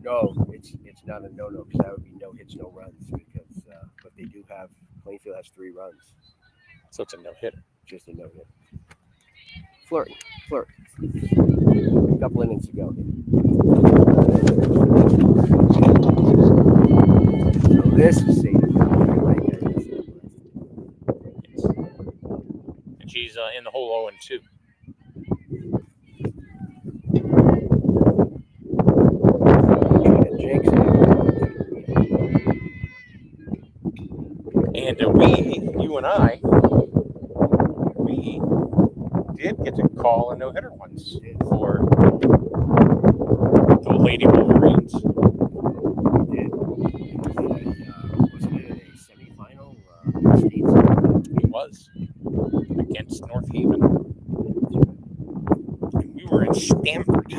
Speaker 1: No, it's not a no-no because that would be no hits, no runs. Because but they do have Plainfield has 3 runs.
Speaker 3: So it's a no-hitter.
Speaker 1: Just a no-hit. Flirt. A couple innings to go. So this is Sadie.
Speaker 3: And she's in the hole 0-2. And you and I, we did get to call a no-hitter once for the Lady Wolverines.
Speaker 1: We did. Wasn't it a semifinal?
Speaker 3: It was against North Haven. And we were in Stamford.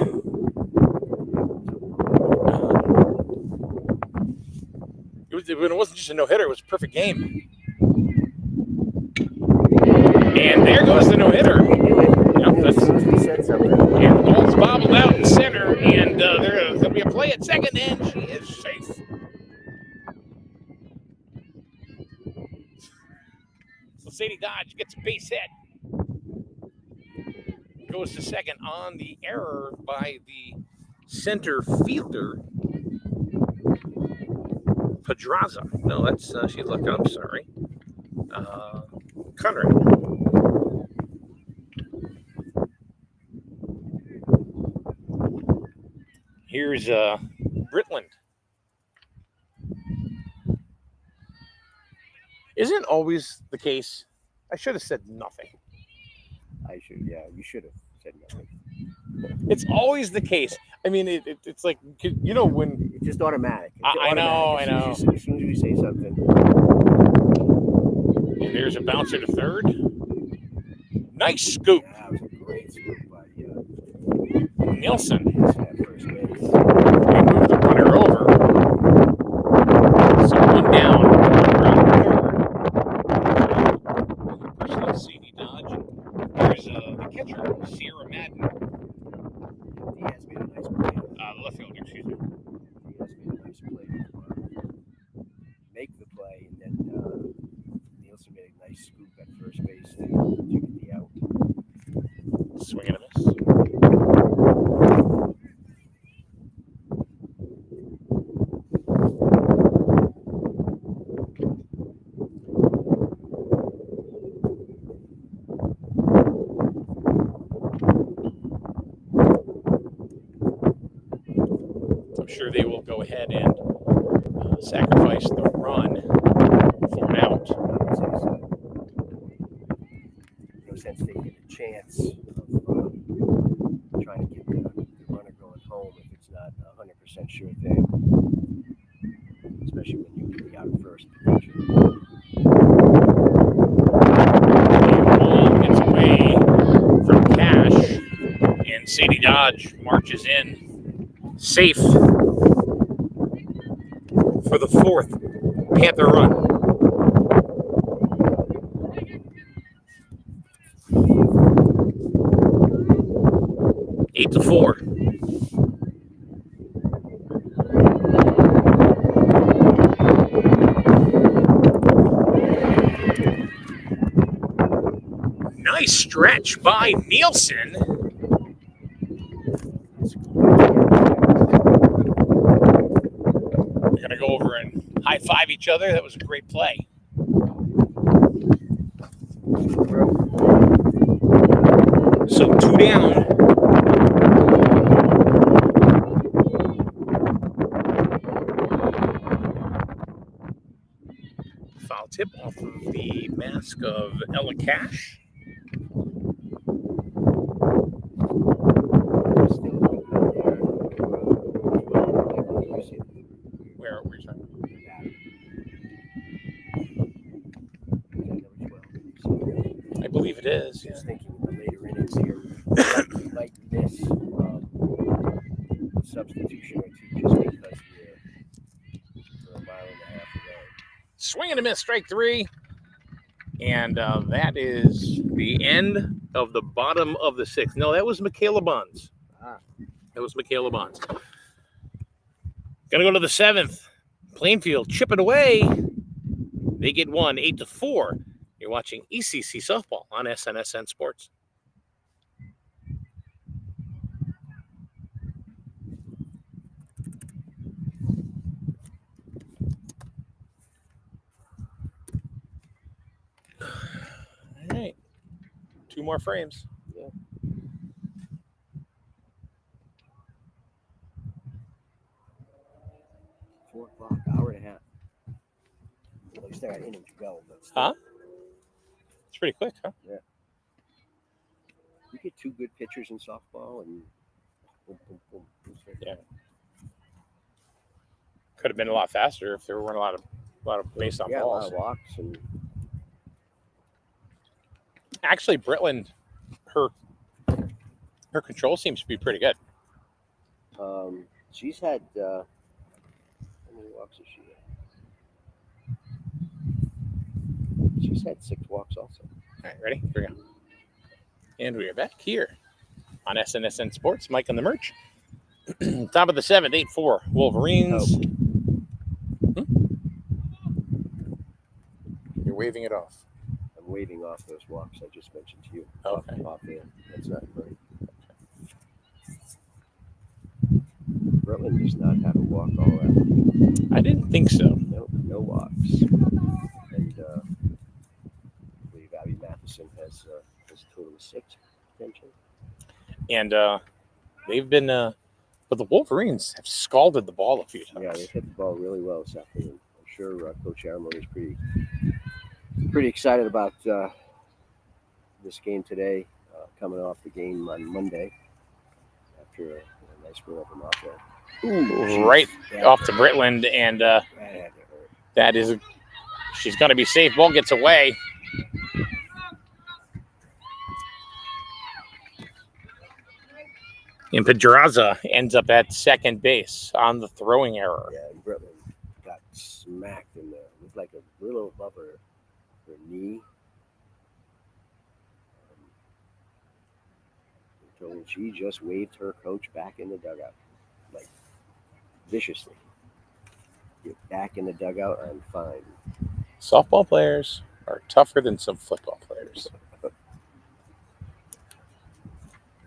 Speaker 3: It wasn't just a no-hitter, it was a perfect game. And there goes the no-hitter. Yep, and the ball's bobbled out in center, and there's going to be a play at second, and she is safe. So Sadie Dodge gets a base hit. Goes to second on the error by the center fielder, Pedraza. No, that's she looked up. Sorry, Conrad. Here's Britland. Isn't always the case? I should have said nothing.
Speaker 1: You should have said nothing.
Speaker 3: It's always the case. I mean, it's like, you know, when
Speaker 1: it's just automatic.
Speaker 3: I know.
Speaker 1: As soon as we say something.
Speaker 3: And there's a bouncer to third. Nice scoop.
Speaker 1: Yeah, that was a great scoop by
Speaker 3: Nielsen.
Speaker 1: At first base.
Speaker 3: They moved the runner over. So one down. Personal CD Dodge. There's the catcher, Sierra Madden.
Speaker 1: Diaz made a nice play.
Speaker 3: The left fielder, excuse me.
Speaker 1: Diaz made a nice play to make the play, and then Nielsen made a nice scoop at first base to get the out.
Speaker 3: Swing and a miss. I'm sure they will go ahead and sacrifice the run for an out.
Speaker 1: I would say so. No sense taking a chance of trying to get the runner going home if it's not a 100% sure thing. Especially when you can be out first potentially.
Speaker 3: The ball gets away from Cash, and Sadie Dodge marches in safe for the fourth Panther run. Eight to 4. Nice stretch by Nielsen. We're gonna go over and high five each other. That was a great play. So 2 down. Foul tip off of the mask of Ella Cash. Where are we talking? I believe it is.
Speaker 1: Just thinking the later innings here, we might miss a substitution or two just because we're a mile and a half away.
Speaker 3: Swing and a miss, strike 3. And that is the end of the bottom of the 6th. No, that was Michaela Bonds. That was Michaela Bonds. Gonna go to the 7th. Plainfield chipping away. They get one 8-4. You're watching ECC Softball on SNSN Sports. All right. 2 more frames.
Speaker 1: Yeah. $4 hour and a half. At least they're innings go, but still.
Speaker 3: Huh? It's pretty quick, huh?
Speaker 1: Yeah. You get 2 good pitchers in softball, and boom, boom, boom.
Speaker 3: Yeah. Could have been a lot faster if there weren't a lot of base on
Speaker 1: Yeah, a
Speaker 3: balls.
Speaker 1: lot of walks and.
Speaker 3: Actually, Britland, her control seems to be pretty good.
Speaker 1: She's had how many walks has she had? She's had 6 walks also.
Speaker 3: All right, ready? Here we go. And we are back here on SNSN Sports. Mike on the merch. Top of the 7th, 8-4 Wolverines. You're waving it off.
Speaker 1: I'm waving off those walks I just mentioned to you.
Speaker 3: Okay.
Speaker 1: Offhand. That's not right. Britland does not have a walk all afternoon.
Speaker 3: I didn't think so.
Speaker 1: No walks. And I believe Abby Matheson has a total of 6 potentially.
Speaker 3: And they've been, but the Wolverines have scalded the ball a few times.
Speaker 1: Yeah, they hit the ball really well this afternoon. I'm sure Coach Aramone is pretty excited about this game today, coming off the game on Monday after a nice win over Mafia.
Speaker 3: Right off to Britland, and that is, she's going to be safe. Ball gets away. And Pedraza ends up at second base on the throwing error.
Speaker 1: Yeah, and Britland got smacked in the, looked like a little above her knee. So she just waved her coach back in the dugout, like viciously. Get back in the dugout, I'm fine.
Speaker 3: Softball players are tougher than some football players.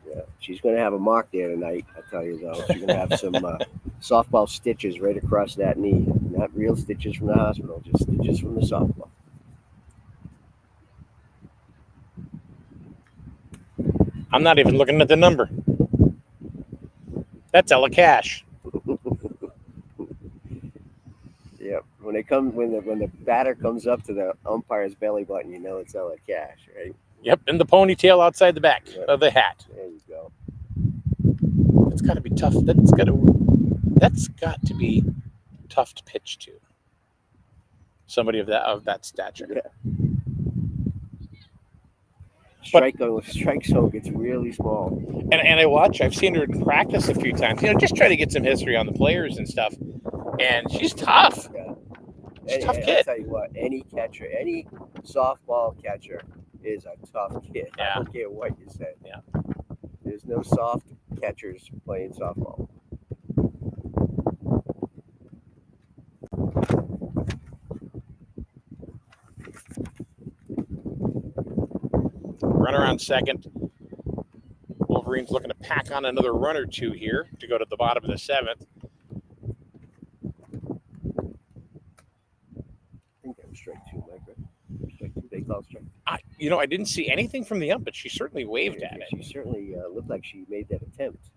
Speaker 1: Yeah, she's going to have a mark there tonight, I tell you, though. She's going to have some softball stitches right across that knee. Not real stitches from the hospital, just stitches from the softball.
Speaker 3: I'm not even looking at the number. That's Ella Cash.
Speaker 1: Yeah, when the batter comes up to the umpire's belly button, you know it's Ella Cash, right?
Speaker 3: Yep, and the ponytail outside the back of the hat.
Speaker 1: There you go.
Speaker 3: That's got to be tough. That's got to be tough to pitch to. Somebody of that stature.
Speaker 1: Yeah. Strike zone gets really small.
Speaker 3: And I've seen her in practice a few times, just try to get some history on the players and stuff. And she's tough.
Speaker 1: Yeah.
Speaker 3: She's a tough
Speaker 1: I'll
Speaker 3: kid.
Speaker 1: tell you what, any softball catcher is a tough kid.
Speaker 3: Yeah.
Speaker 1: I don't care what you say.
Speaker 3: Yeah.
Speaker 1: There's no soft catchers playing softball.
Speaker 3: Runner on second. Wolverines looking to pack on another run or two here to go to the bottom of the 7th.
Speaker 1: I think that was strike 2, Mike. Right? Strike 2, they call strike.
Speaker 3: I didn't see anything from the ump, but she certainly waved at it.
Speaker 1: She certainly looked like she made that attempt.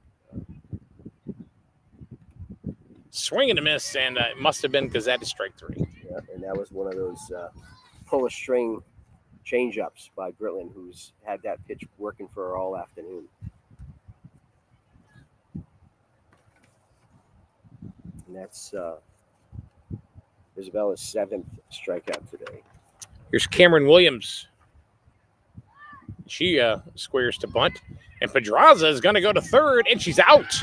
Speaker 3: Swing and a miss, and it must have been because that is strike 3.
Speaker 1: Yeah, and that was one of those pull a string change-ups by Britland, who's had that pitch working for her all afternoon. And that's Isabella's 7th strikeout today.
Speaker 3: Here's Cameron Williams. She squares to bunt, and Pedraza is going to go to third, and she's out.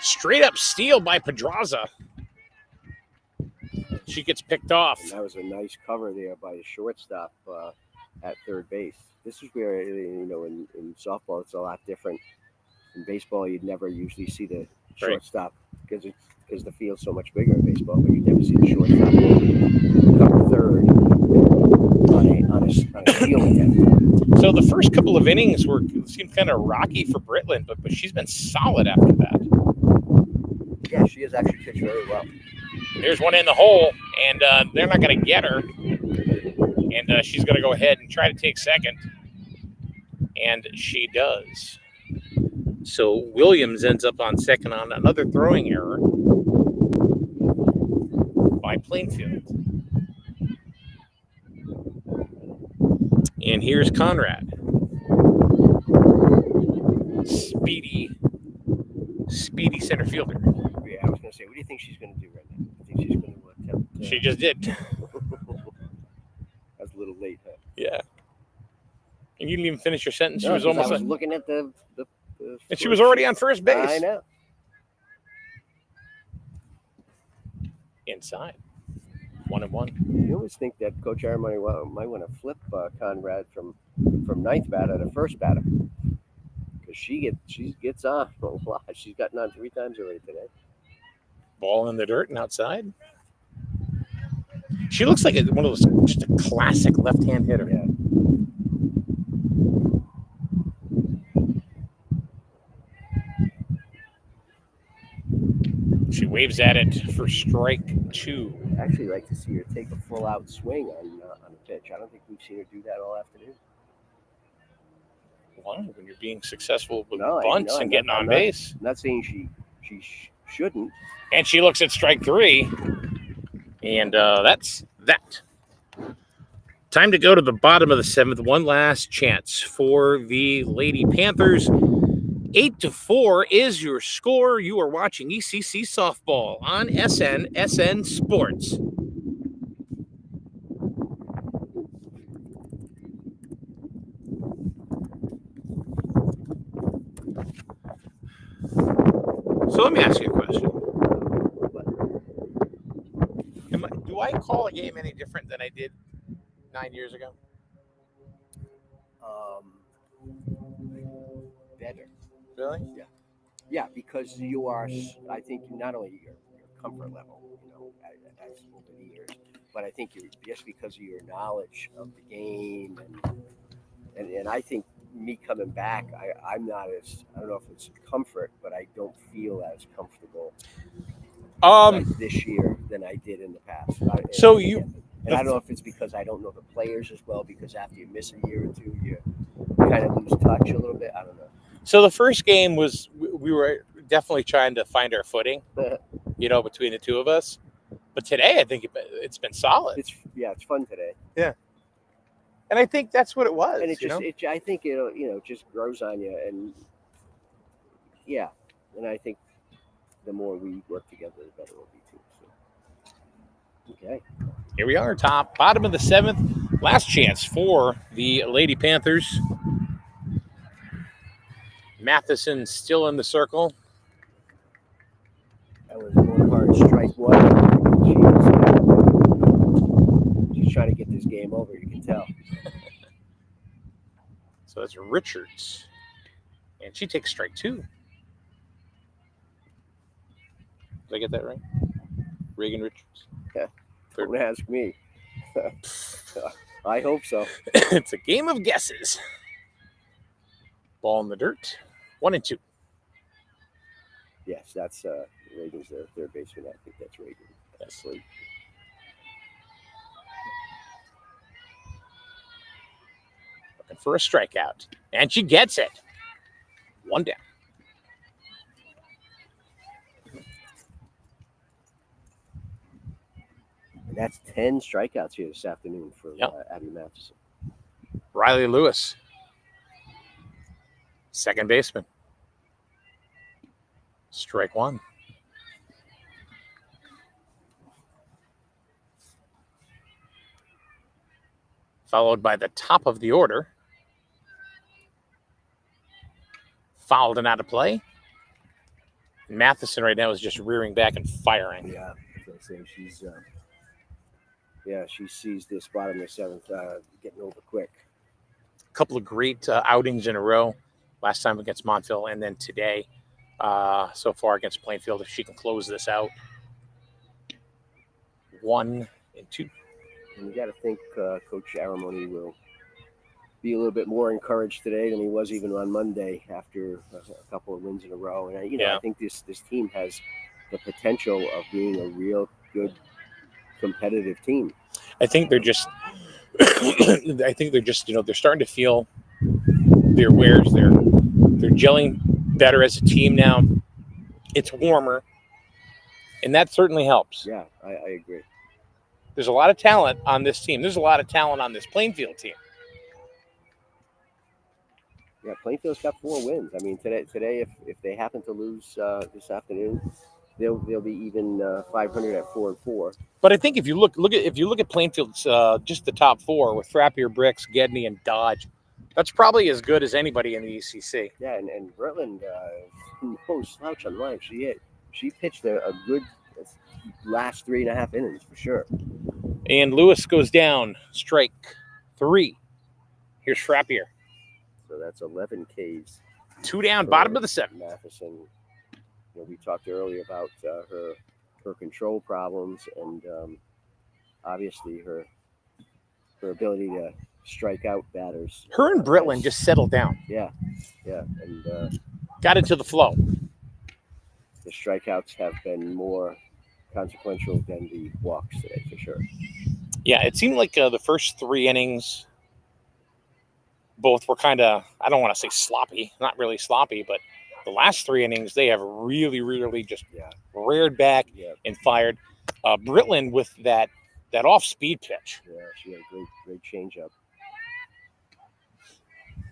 Speaker 3: Straight up steal by Pedraza. She gets picked off.
Speaker 1: And that was a nice cover there by the shortstop at third base. This is where, in softball, it's a lot different. In baseball, you'd never usually see the shortstop because it's because the field's so much bigger in baseball, but you never see the shortstop come third on a steal attempt.
Speaker 3: So the first couple of innings seemed kind of rocky for Britland, but she's been solid after that.
Speaker 1: Yeah, she has actually pitched very well.
Speaker 3: There's one in the hole, and they're not going to get her. And she's going to go ahead and try to take second. And she does. So Williams ends up on second on another throwing error by Plainfield. And here's Conrad. Speedy center fielder.
Speaker 1: Yeah, I was going to say, what do you think she's going to do right now? I think she's going to attempt.
Speaker 3: She just did.
Speaker 1: That's a little late, huh?
Speaker 3: Yeah. And you didn't even finish your sentence.
Speaker 1: No,
Speaker 3: She was almost.
Speaker 1: I was looking at the
Speaker 3: and she was already on first base.
Speaker 1: I know.
Speaker 3: Inside. 1-1.
Speaker 1: You always think that Coach Aaron might want to flip Conrad from ninth batter to first batter, because she gets on a lot. She's gotten on 3 times already today.
Speaker 3: Ball in the dirt and outside. She looks like one of those, just a classic left-hand hitter.
Speaker 1: Yeah.
Speaker 3: She waves at it for strike 2.
Speaker 1: I'd actually like to see her take a full-out swing on a pitch. I don't think we've seen her do that all afternoon.
Speaker 3: Well, when you're being successful with
Speaker 1: No,
Speaker 3: bunts and getting on base.
Speaker 1: I'm not saying she shouldn't.
Speaker 3: And she looks at strike 3. And that's that. Time to go to the bottom of the 7th. One last chance for the Lady Panthers. 8-4 is your score. You are watching ECC Softball on SN Sports. So let me ask you a question. Do I call a game any different than I did 9 years ago?
Speaker 1: Better.
Speaker 3: Really?
Speaker 1: Yeah. Yeah, because you are, I think, not only your comfort level, as over the years, but I think you're just because of your knowledge of the game, and I think me coming back, I'm not as, I don't know if it's comfort, but I don't feel as comfortable like this year than I did in the past. And I don't know if it's because I don't know the players as well, because after you miss a year or two, you kind of lose touch a little bit. I don't know.
Speaker 3: So the first game was, we were definitely trying to find our footing, between the two of us. But today, I think it's been solid.
Speaker 1: It's fun today.
Speaker 3: Yeah. And I think that's what it was.
Speaker 1: And I think it just grows on you, and and I think the more we work together, the better we'll be too. So. Okay.
Speaker 3: Here we are, bottom of the 7th. Last chance for the Lady Panthers. Matheson still in the circle.
Speaker 1: That was one hard strike 1. She's trying to get this game over, you can tell.
Speaker 3: So that's Richards. And she takes strike 2. Did I get that right? Reagan Richards?
Speaker 1: Yeah. Don't ask me. I hope so.
Speaker 3: It's a game of guesses. Ball in the dirt. 1-2.
Speaker 1: Yes, that's Reagan's the third baseman. I think that's Reagan.
Speaker 3: Yes. Looking for a strikeout. And she gets it. 1 down.
Speaker 1: And that's 10 strikeouts here this afternoon for Abby Matheson.
Speaker 3: Riley Lewis. Second baseman. Strike 1. Followed by the top of the order. Fouled and out of play. Matheson right now is just rearing back and firing.
Speaker 1: Yeah, I was going to say she's, she sees this bottom of the 7th getting over quick.
Speaker 3: A couple of great outings in a row. Last time against Montville, and then today. so far against Plainfield. If she can close this out, 1-2.
Speaker 1: And you got to think Coach Aramoni will be a little bit more encouraged today than he was even on Monday after a couple of wins in a row. And I think this team has the potential of being a real good competitive team.
Speaker 3: I think they're just, they're starting to feel their wares. They're gelling better as a team now. It's warmer, and that certainly helps.
Speaker 1: Yeah, I agree.
Speaker 3: There's a lot of talent on this team. There's a lot of talent on this Plainfield team.
Speaker 1: Yeah, Plainfield's got 4 wins. I mean, today, if they happen to lose this afternoon, they'll be even 500 at 4-4.
Speaker 3: But I think if you look at Plainfield's just the top 4 with Frappier, Bricks, Gedney, and Dodge, that's probably as good as anybody in the ECC.
Speaker 1: Yeah, and Britland, no slouch on life. She pitched a good last 3.5 innings for sure.
Speaker 3: And Lewis goes down, strike 3. Here's Frappier.
Speaker 1: So that's 11 Ks.
Speaker 3: 2 down, bottom of the 7th.
Speaker 1: Matheson. We talked earlier about her control problems and obviously her ability to strike out batters.
Speaker 3: Her and Britland just settled down.
Speaker 1: Yeah, and
Speaker 3: got into the flow.
Speaker 1: The strikeouts have been more consequential than the walks today, for sure.
Speaker 3: Yeah, it seemed like the first 3 innings, both were kind of, I don't want to say sloppy, not really sloppy, but the last 3 innings, they have really, really just reared back and fired. Britland with that off-speed pitch.
Speaker 1: Yeah, she had a great changeup.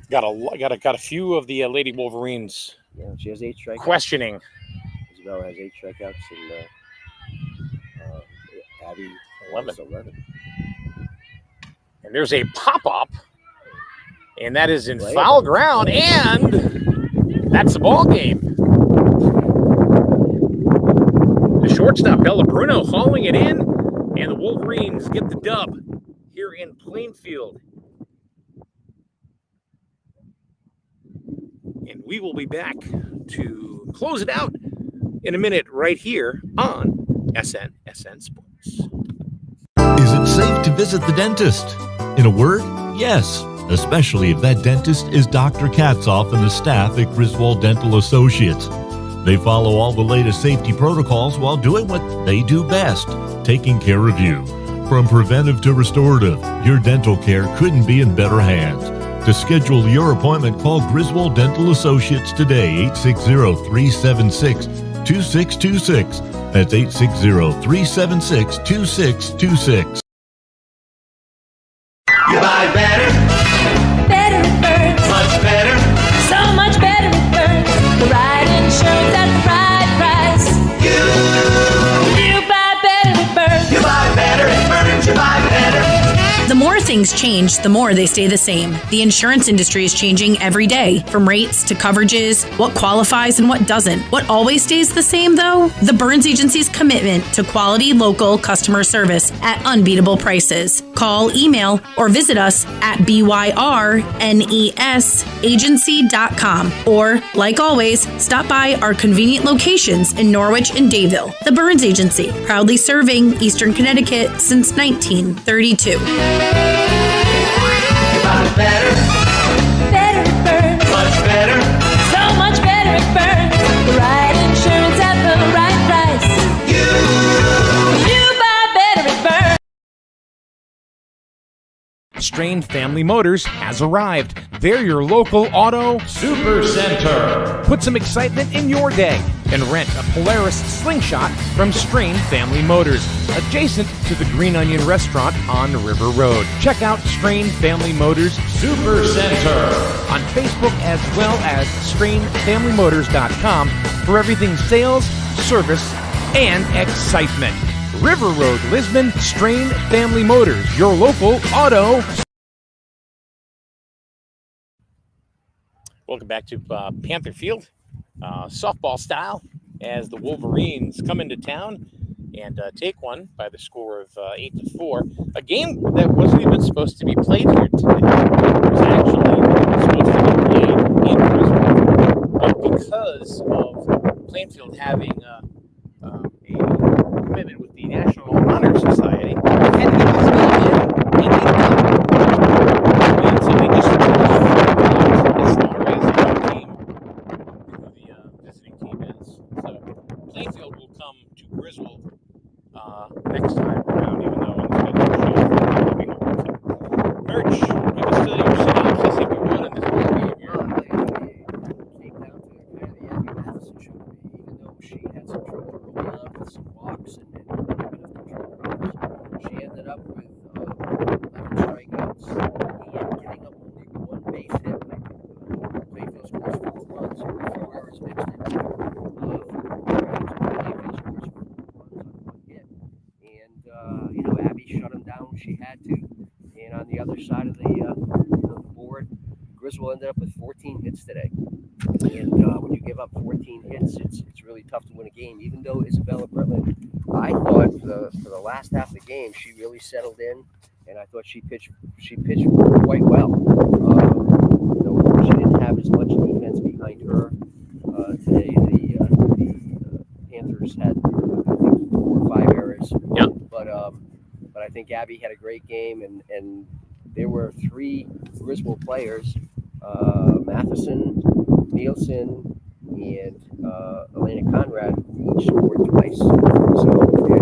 Speaker 3: Got a few of the Lady Wolverines.
Speaker 1: Yeah, she has 8 strikeouts.
Speaker 3: Questioning.
Speaker 1: Isabel has 8 strikeouts, and Abby 11.
Speaker 3: And there's a pop-up, and that is in foul ground, and that's the ball game. The shortstop, Bella Bruno, hauling it in, and the Wolverines get the dub here in Plainfield. And we will be back to close it out in a minute right here on SN Sports.
Speaker 8: Is it safe to visit the dentist? In a word, yes, especially if that dentist is Dr. Katzoff and the staff at Griswold Dental Associates. They follow all the latest safety protocols while doing what they do best, taking care of you. From preventive to restorative, your dental care couldn't be in better hands. To schedule your appointment, call Griswold Dental Associates today, 860-376-2626. That's 860-376-2626.
Speaker 5: You buy better.
Speaker 6: Better it burns.
Speaker 5: Much better.
Speaker 6: So much better it burns. The right insurance at the right price. You buy better it burns.
Speaker 5: You buy better it burns. You buy better.
Speaker 7: The more things change, the more they stay the same. The insurance industry is changing every day, from rates to coverages, what qualifies and what doesn't. What always stays the same, though? The Burns Agency's commitment to quality local customer service at unbeatable prices. Call, email, or visit us at byrnesagency.com. Or, like always, stop by our convenient locations in Norwich and Dayville. The Burns Agency, proudly serving Eastern Connecticut since 1932.
Speaker 5: Better.
Speaker 6: Better it burns.
Speaker 5: Much better.
Speaker 6: So much better it burns. The right insurance at the right price. You buy better it burns.
Speaker 10: Strain Family Motors has arrived. They're your local auto super center. Put some excitement in your day and rent a Polaris Slingshot from Strain Family Motors, adjacent to the Green Onion Restaurant on River Road. Check out Strain Family Motors Super Center on Facebook as well as strainfamilymotors.com for everything sales, service, and excitement. River Road, Lisbon, Strain Family Motors, your local auto.
Speaker 3: Welcome back to Panther Field, softball style, as the Wolverines come into town and take one by the score of 8-4. A game that wasn't even supposed to be played here today. It was actually supposed to be played in Griswold, but because of Plainfield having a commitment with the National Honor Society. Had to get this game in. And so they just as far as the team, the visiting team is. So Plainfield will come to Griswold next time around, even though in the schedule shows we hope so. Merch, give us your synopsis if you would on this game here.
Speaker 1: Came down to kind of the Abby Madison show to me, even though she had some trouble early on with some walks and a little bit of control problems. She ended up with 11 strikeouts and giving up only one base hit. Plainfield scores 4 runs, so 4 errors mixed into Plainfield scores 4 runs on 1 hit. And, Abby shut him down when she had to. And on the other side of the board, Griswold ended up with 14 hits today. And when you give up 14 hits, it's really tough to win a game. Even though Isabella Britland, I thought for the last half of the game, she really settled in, and I thought she pitched quite well. She didn't have as much defense behind her today. The Panthers had, I think, 4 or 5 errors.
Speaker 3: Yeah.
Speaker 1: But I think Abby had a great game, and there were 3 Griswold players, Matheson, Nielsen, and Elena Conrad, who each scored twice. So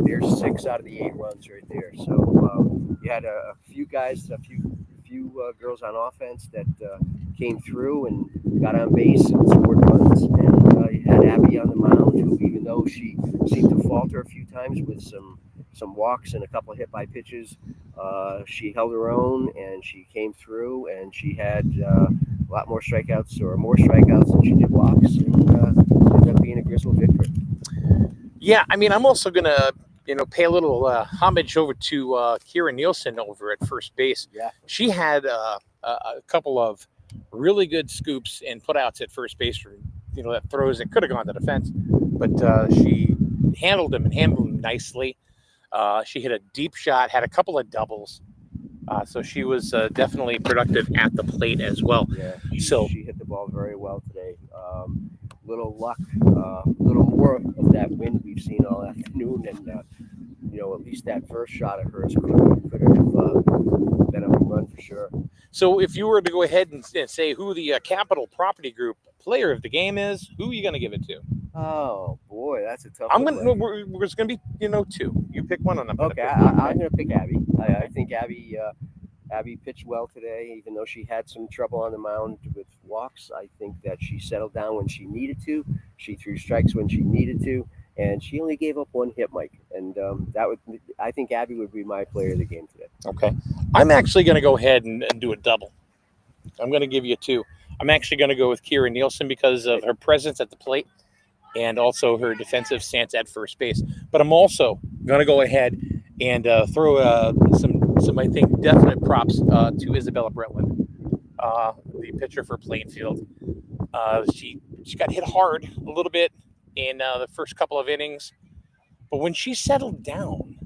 Speaker 1: there's 6 out of the 8 runs right there. So you had a few guys, a few girls on offense that came through and got on base and scored runs. And you had Abby on the mound, who, even though she seemed to falter a few times with some walks and a couple of hit by pitches, she held her own and she came through, and she had a lot more strikeouts than she did walks, and ended up being a Griswold victory.
Speaker 3: Yeah, I mean, I'm also gonna pay a little homage over to Kira Nielsen over at first base.
Speaker 1: Yeah,
Speaker 3: she had a couple of really good scoops and putouts at first base. That throws that could have gone to the fence, but she handled them nicely. She hit a deep shot, had a couple of doubles. So she was definitely productive at the plate as well.
Speaker 1: Yeah, she hit the ball very well today. Little luck, little more of that wind we've seen all afternoon, and at least that first shot of hers could have been a home run for sure.
Speaker 3: So if you were to go ahead and say who the Capital Property Group player of the game is, who are you going to give it to?
Speaker 1: Oh boy, that's a tough.
Speaker 3: There's going to be 2. You pick one, and I'm
Speaker 1: okay. I'm going to pick Abby. I think Abby pitched well today, even though she had some trouble on the mound with walks. I think that she settled down when she needed to. She threw strikes when she needed to, and she only gave up 1 hit, Mike. And I think Abby would be my player of the game today.
Speaker 3: Okay, I'm actually going to go ahead and do a double. I'm going to give you 2. I'm actually going to go with Kira Nielsen because of her presence at the plate and also her defensive stance at first base. But I'm also going to go ahead and throw some I think definite props to Isabella Bretland, the pitcher for Plainfield. She got hit hard a little bit in the first couple of innings, but when she settled down,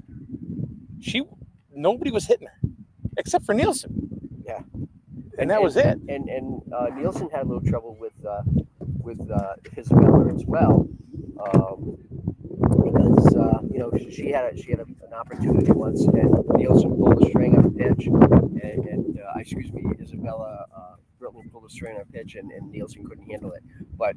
Speaker 3: nobody was hitting her except for Nielsen.
Speaker 1: Yeah,
Speaker 3: and that was it.
Speaker 1: And Nielsen had a little trouble with Isabella as well, because she had an opportunity once, and Nielsen pulled a string on a pitch, and Isabella Britland pulled a string on a pitch, and Nielsen couldn't handle it. But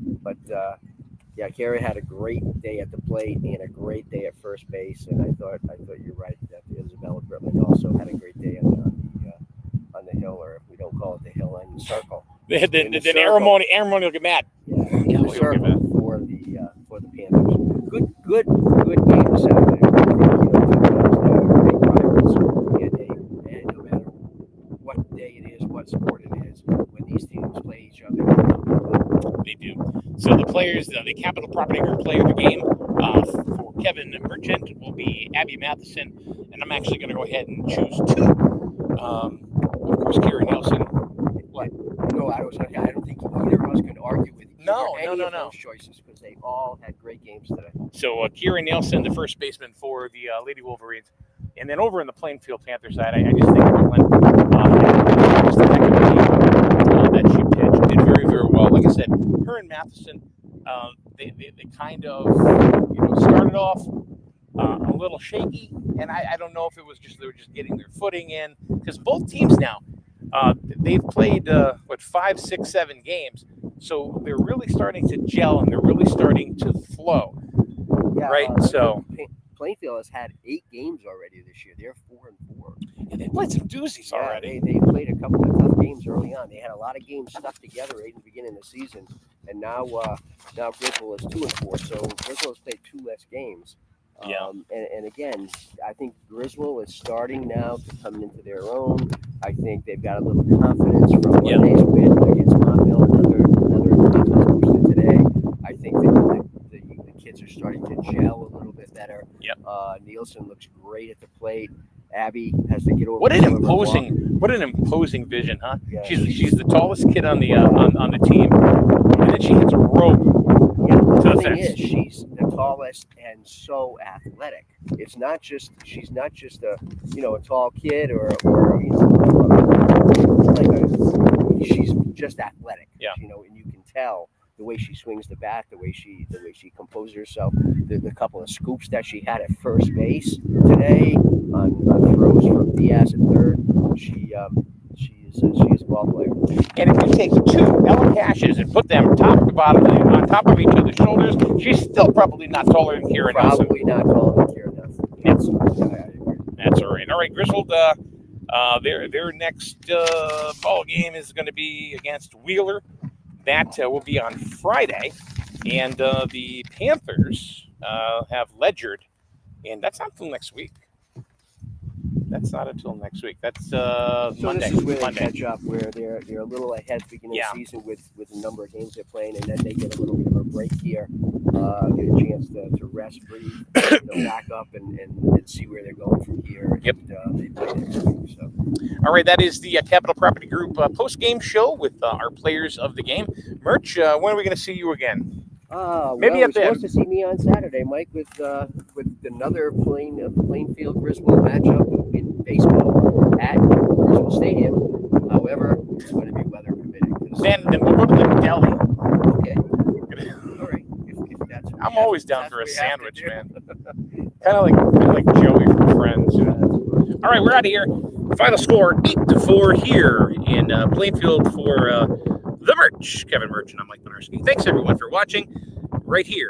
Speaker 1: Kara had a great day at the plate and a great day at first base, and I thought you're right that Isabella Britland also had a great day on the hill, or we don't call it the hill, on the circle.
Speaker 3: Then Aramoni will get mad.
Speaker 1: Yeah, the circle for the Panthers. Good game this Saturday. Great rivals, and no matter what day it is, what sport it is, when these teams play each other,
Speaker 3: they do. So the players, the Capital Property Group player of the game for Kevin Merchant will be Abby Matheson, and I'm actually going to go ahead and choose 2. Of course, Kira Nielsen. What?
Speaker 1: No, I don't think either of us could argue with any of those choices, because they all had great games today.
Speaker 3: So Kira Nielsen, the first baseman for the Lady Wolverines. And then over in the Plainfield Panther side, I just think Britland just a heck of a game that she pitched. Did very, very well. Like I said, her and Matheson, they kind of started off a little shaky, and I don't know if it was just they were just getting their footing in, because both teams now they've played 5, 6, 7 games, so they're really starting to gel and they're really starting to flow.
Speaker 1: Yeah,
Speaker 3: right. So
Speaker 1: Plainfield has had 8 games already this year. They're 4-4.
Speaker 3: And they played some doozies already.
Speaker 1: They played a couple of tough games early on. They had a lot of games stuck together right in the beginning of the season, and now Griswold is 2-4. So Griswold has played 2 less games. And again, I think Griswold is starting now to come into their own. I think they've got a little confidence from what they win against Montville. Another confidence booster today. I think the kids are starting to gel a little bit better. Nielsen looks great at the plate. Abby has to get over.
Speaker 3: What an imposing vision, huh? Yeah. She's the tallest kid on the team, and then she hits a rope.
Speaker 1: The thing is, she's the tallest and so athletic. She's not just a tall kid or she's just athletic. And you can tell the way she swings the bat, the way she composes herself, the couple of scoops that she had at first base today on throws from Diaz at third. She's a ball player.
Speaker 3: And if you take 2 Ella Cashes and put them top to bottom on top of each other's shoulders, she's still probably not taller than Kira Nelson.
Speaker 1: Probably not taller than Kira Nelson.
Speaker 3: That's all right. All right, Griswold. Their next ball game is going to be against Wheeler. That will be on Friday, and the Panthers have ledgered, and that's not until next week. That's Monday.
Speaker 1: This is where they catch up, where they're a little ahead beginning of the season with the number of games they're playing, and then they get a little bit of a break here, get a chance to rest, breathe, back up, and see where they're going from here.
Speaker 3: Yep.
Speaker 1: And, they play next week. So.
Speaker 3: All right, that is the Capital Property Group post-game show with our players of the game. Merch, when are we going to see you again?
Speaker 1: Maybe you're supposed to see me on Saturday, Mike, with another Plainfield Griswold matchup in baseball at Griswold Stadium. However, it's going to be weather permitting.
Speaker 3: Then we'll go to the deli.
Speaker 1: Okay. All right. If that's
Speaker 3: I'm always down for a sandwich, man. kind of like Joey from Friends. All right, we're out of here. Final score 8-4 here in Plainfield for the Merch. Kevin Merch and I'm Mike Minarski. Thanks everyone for watching right here.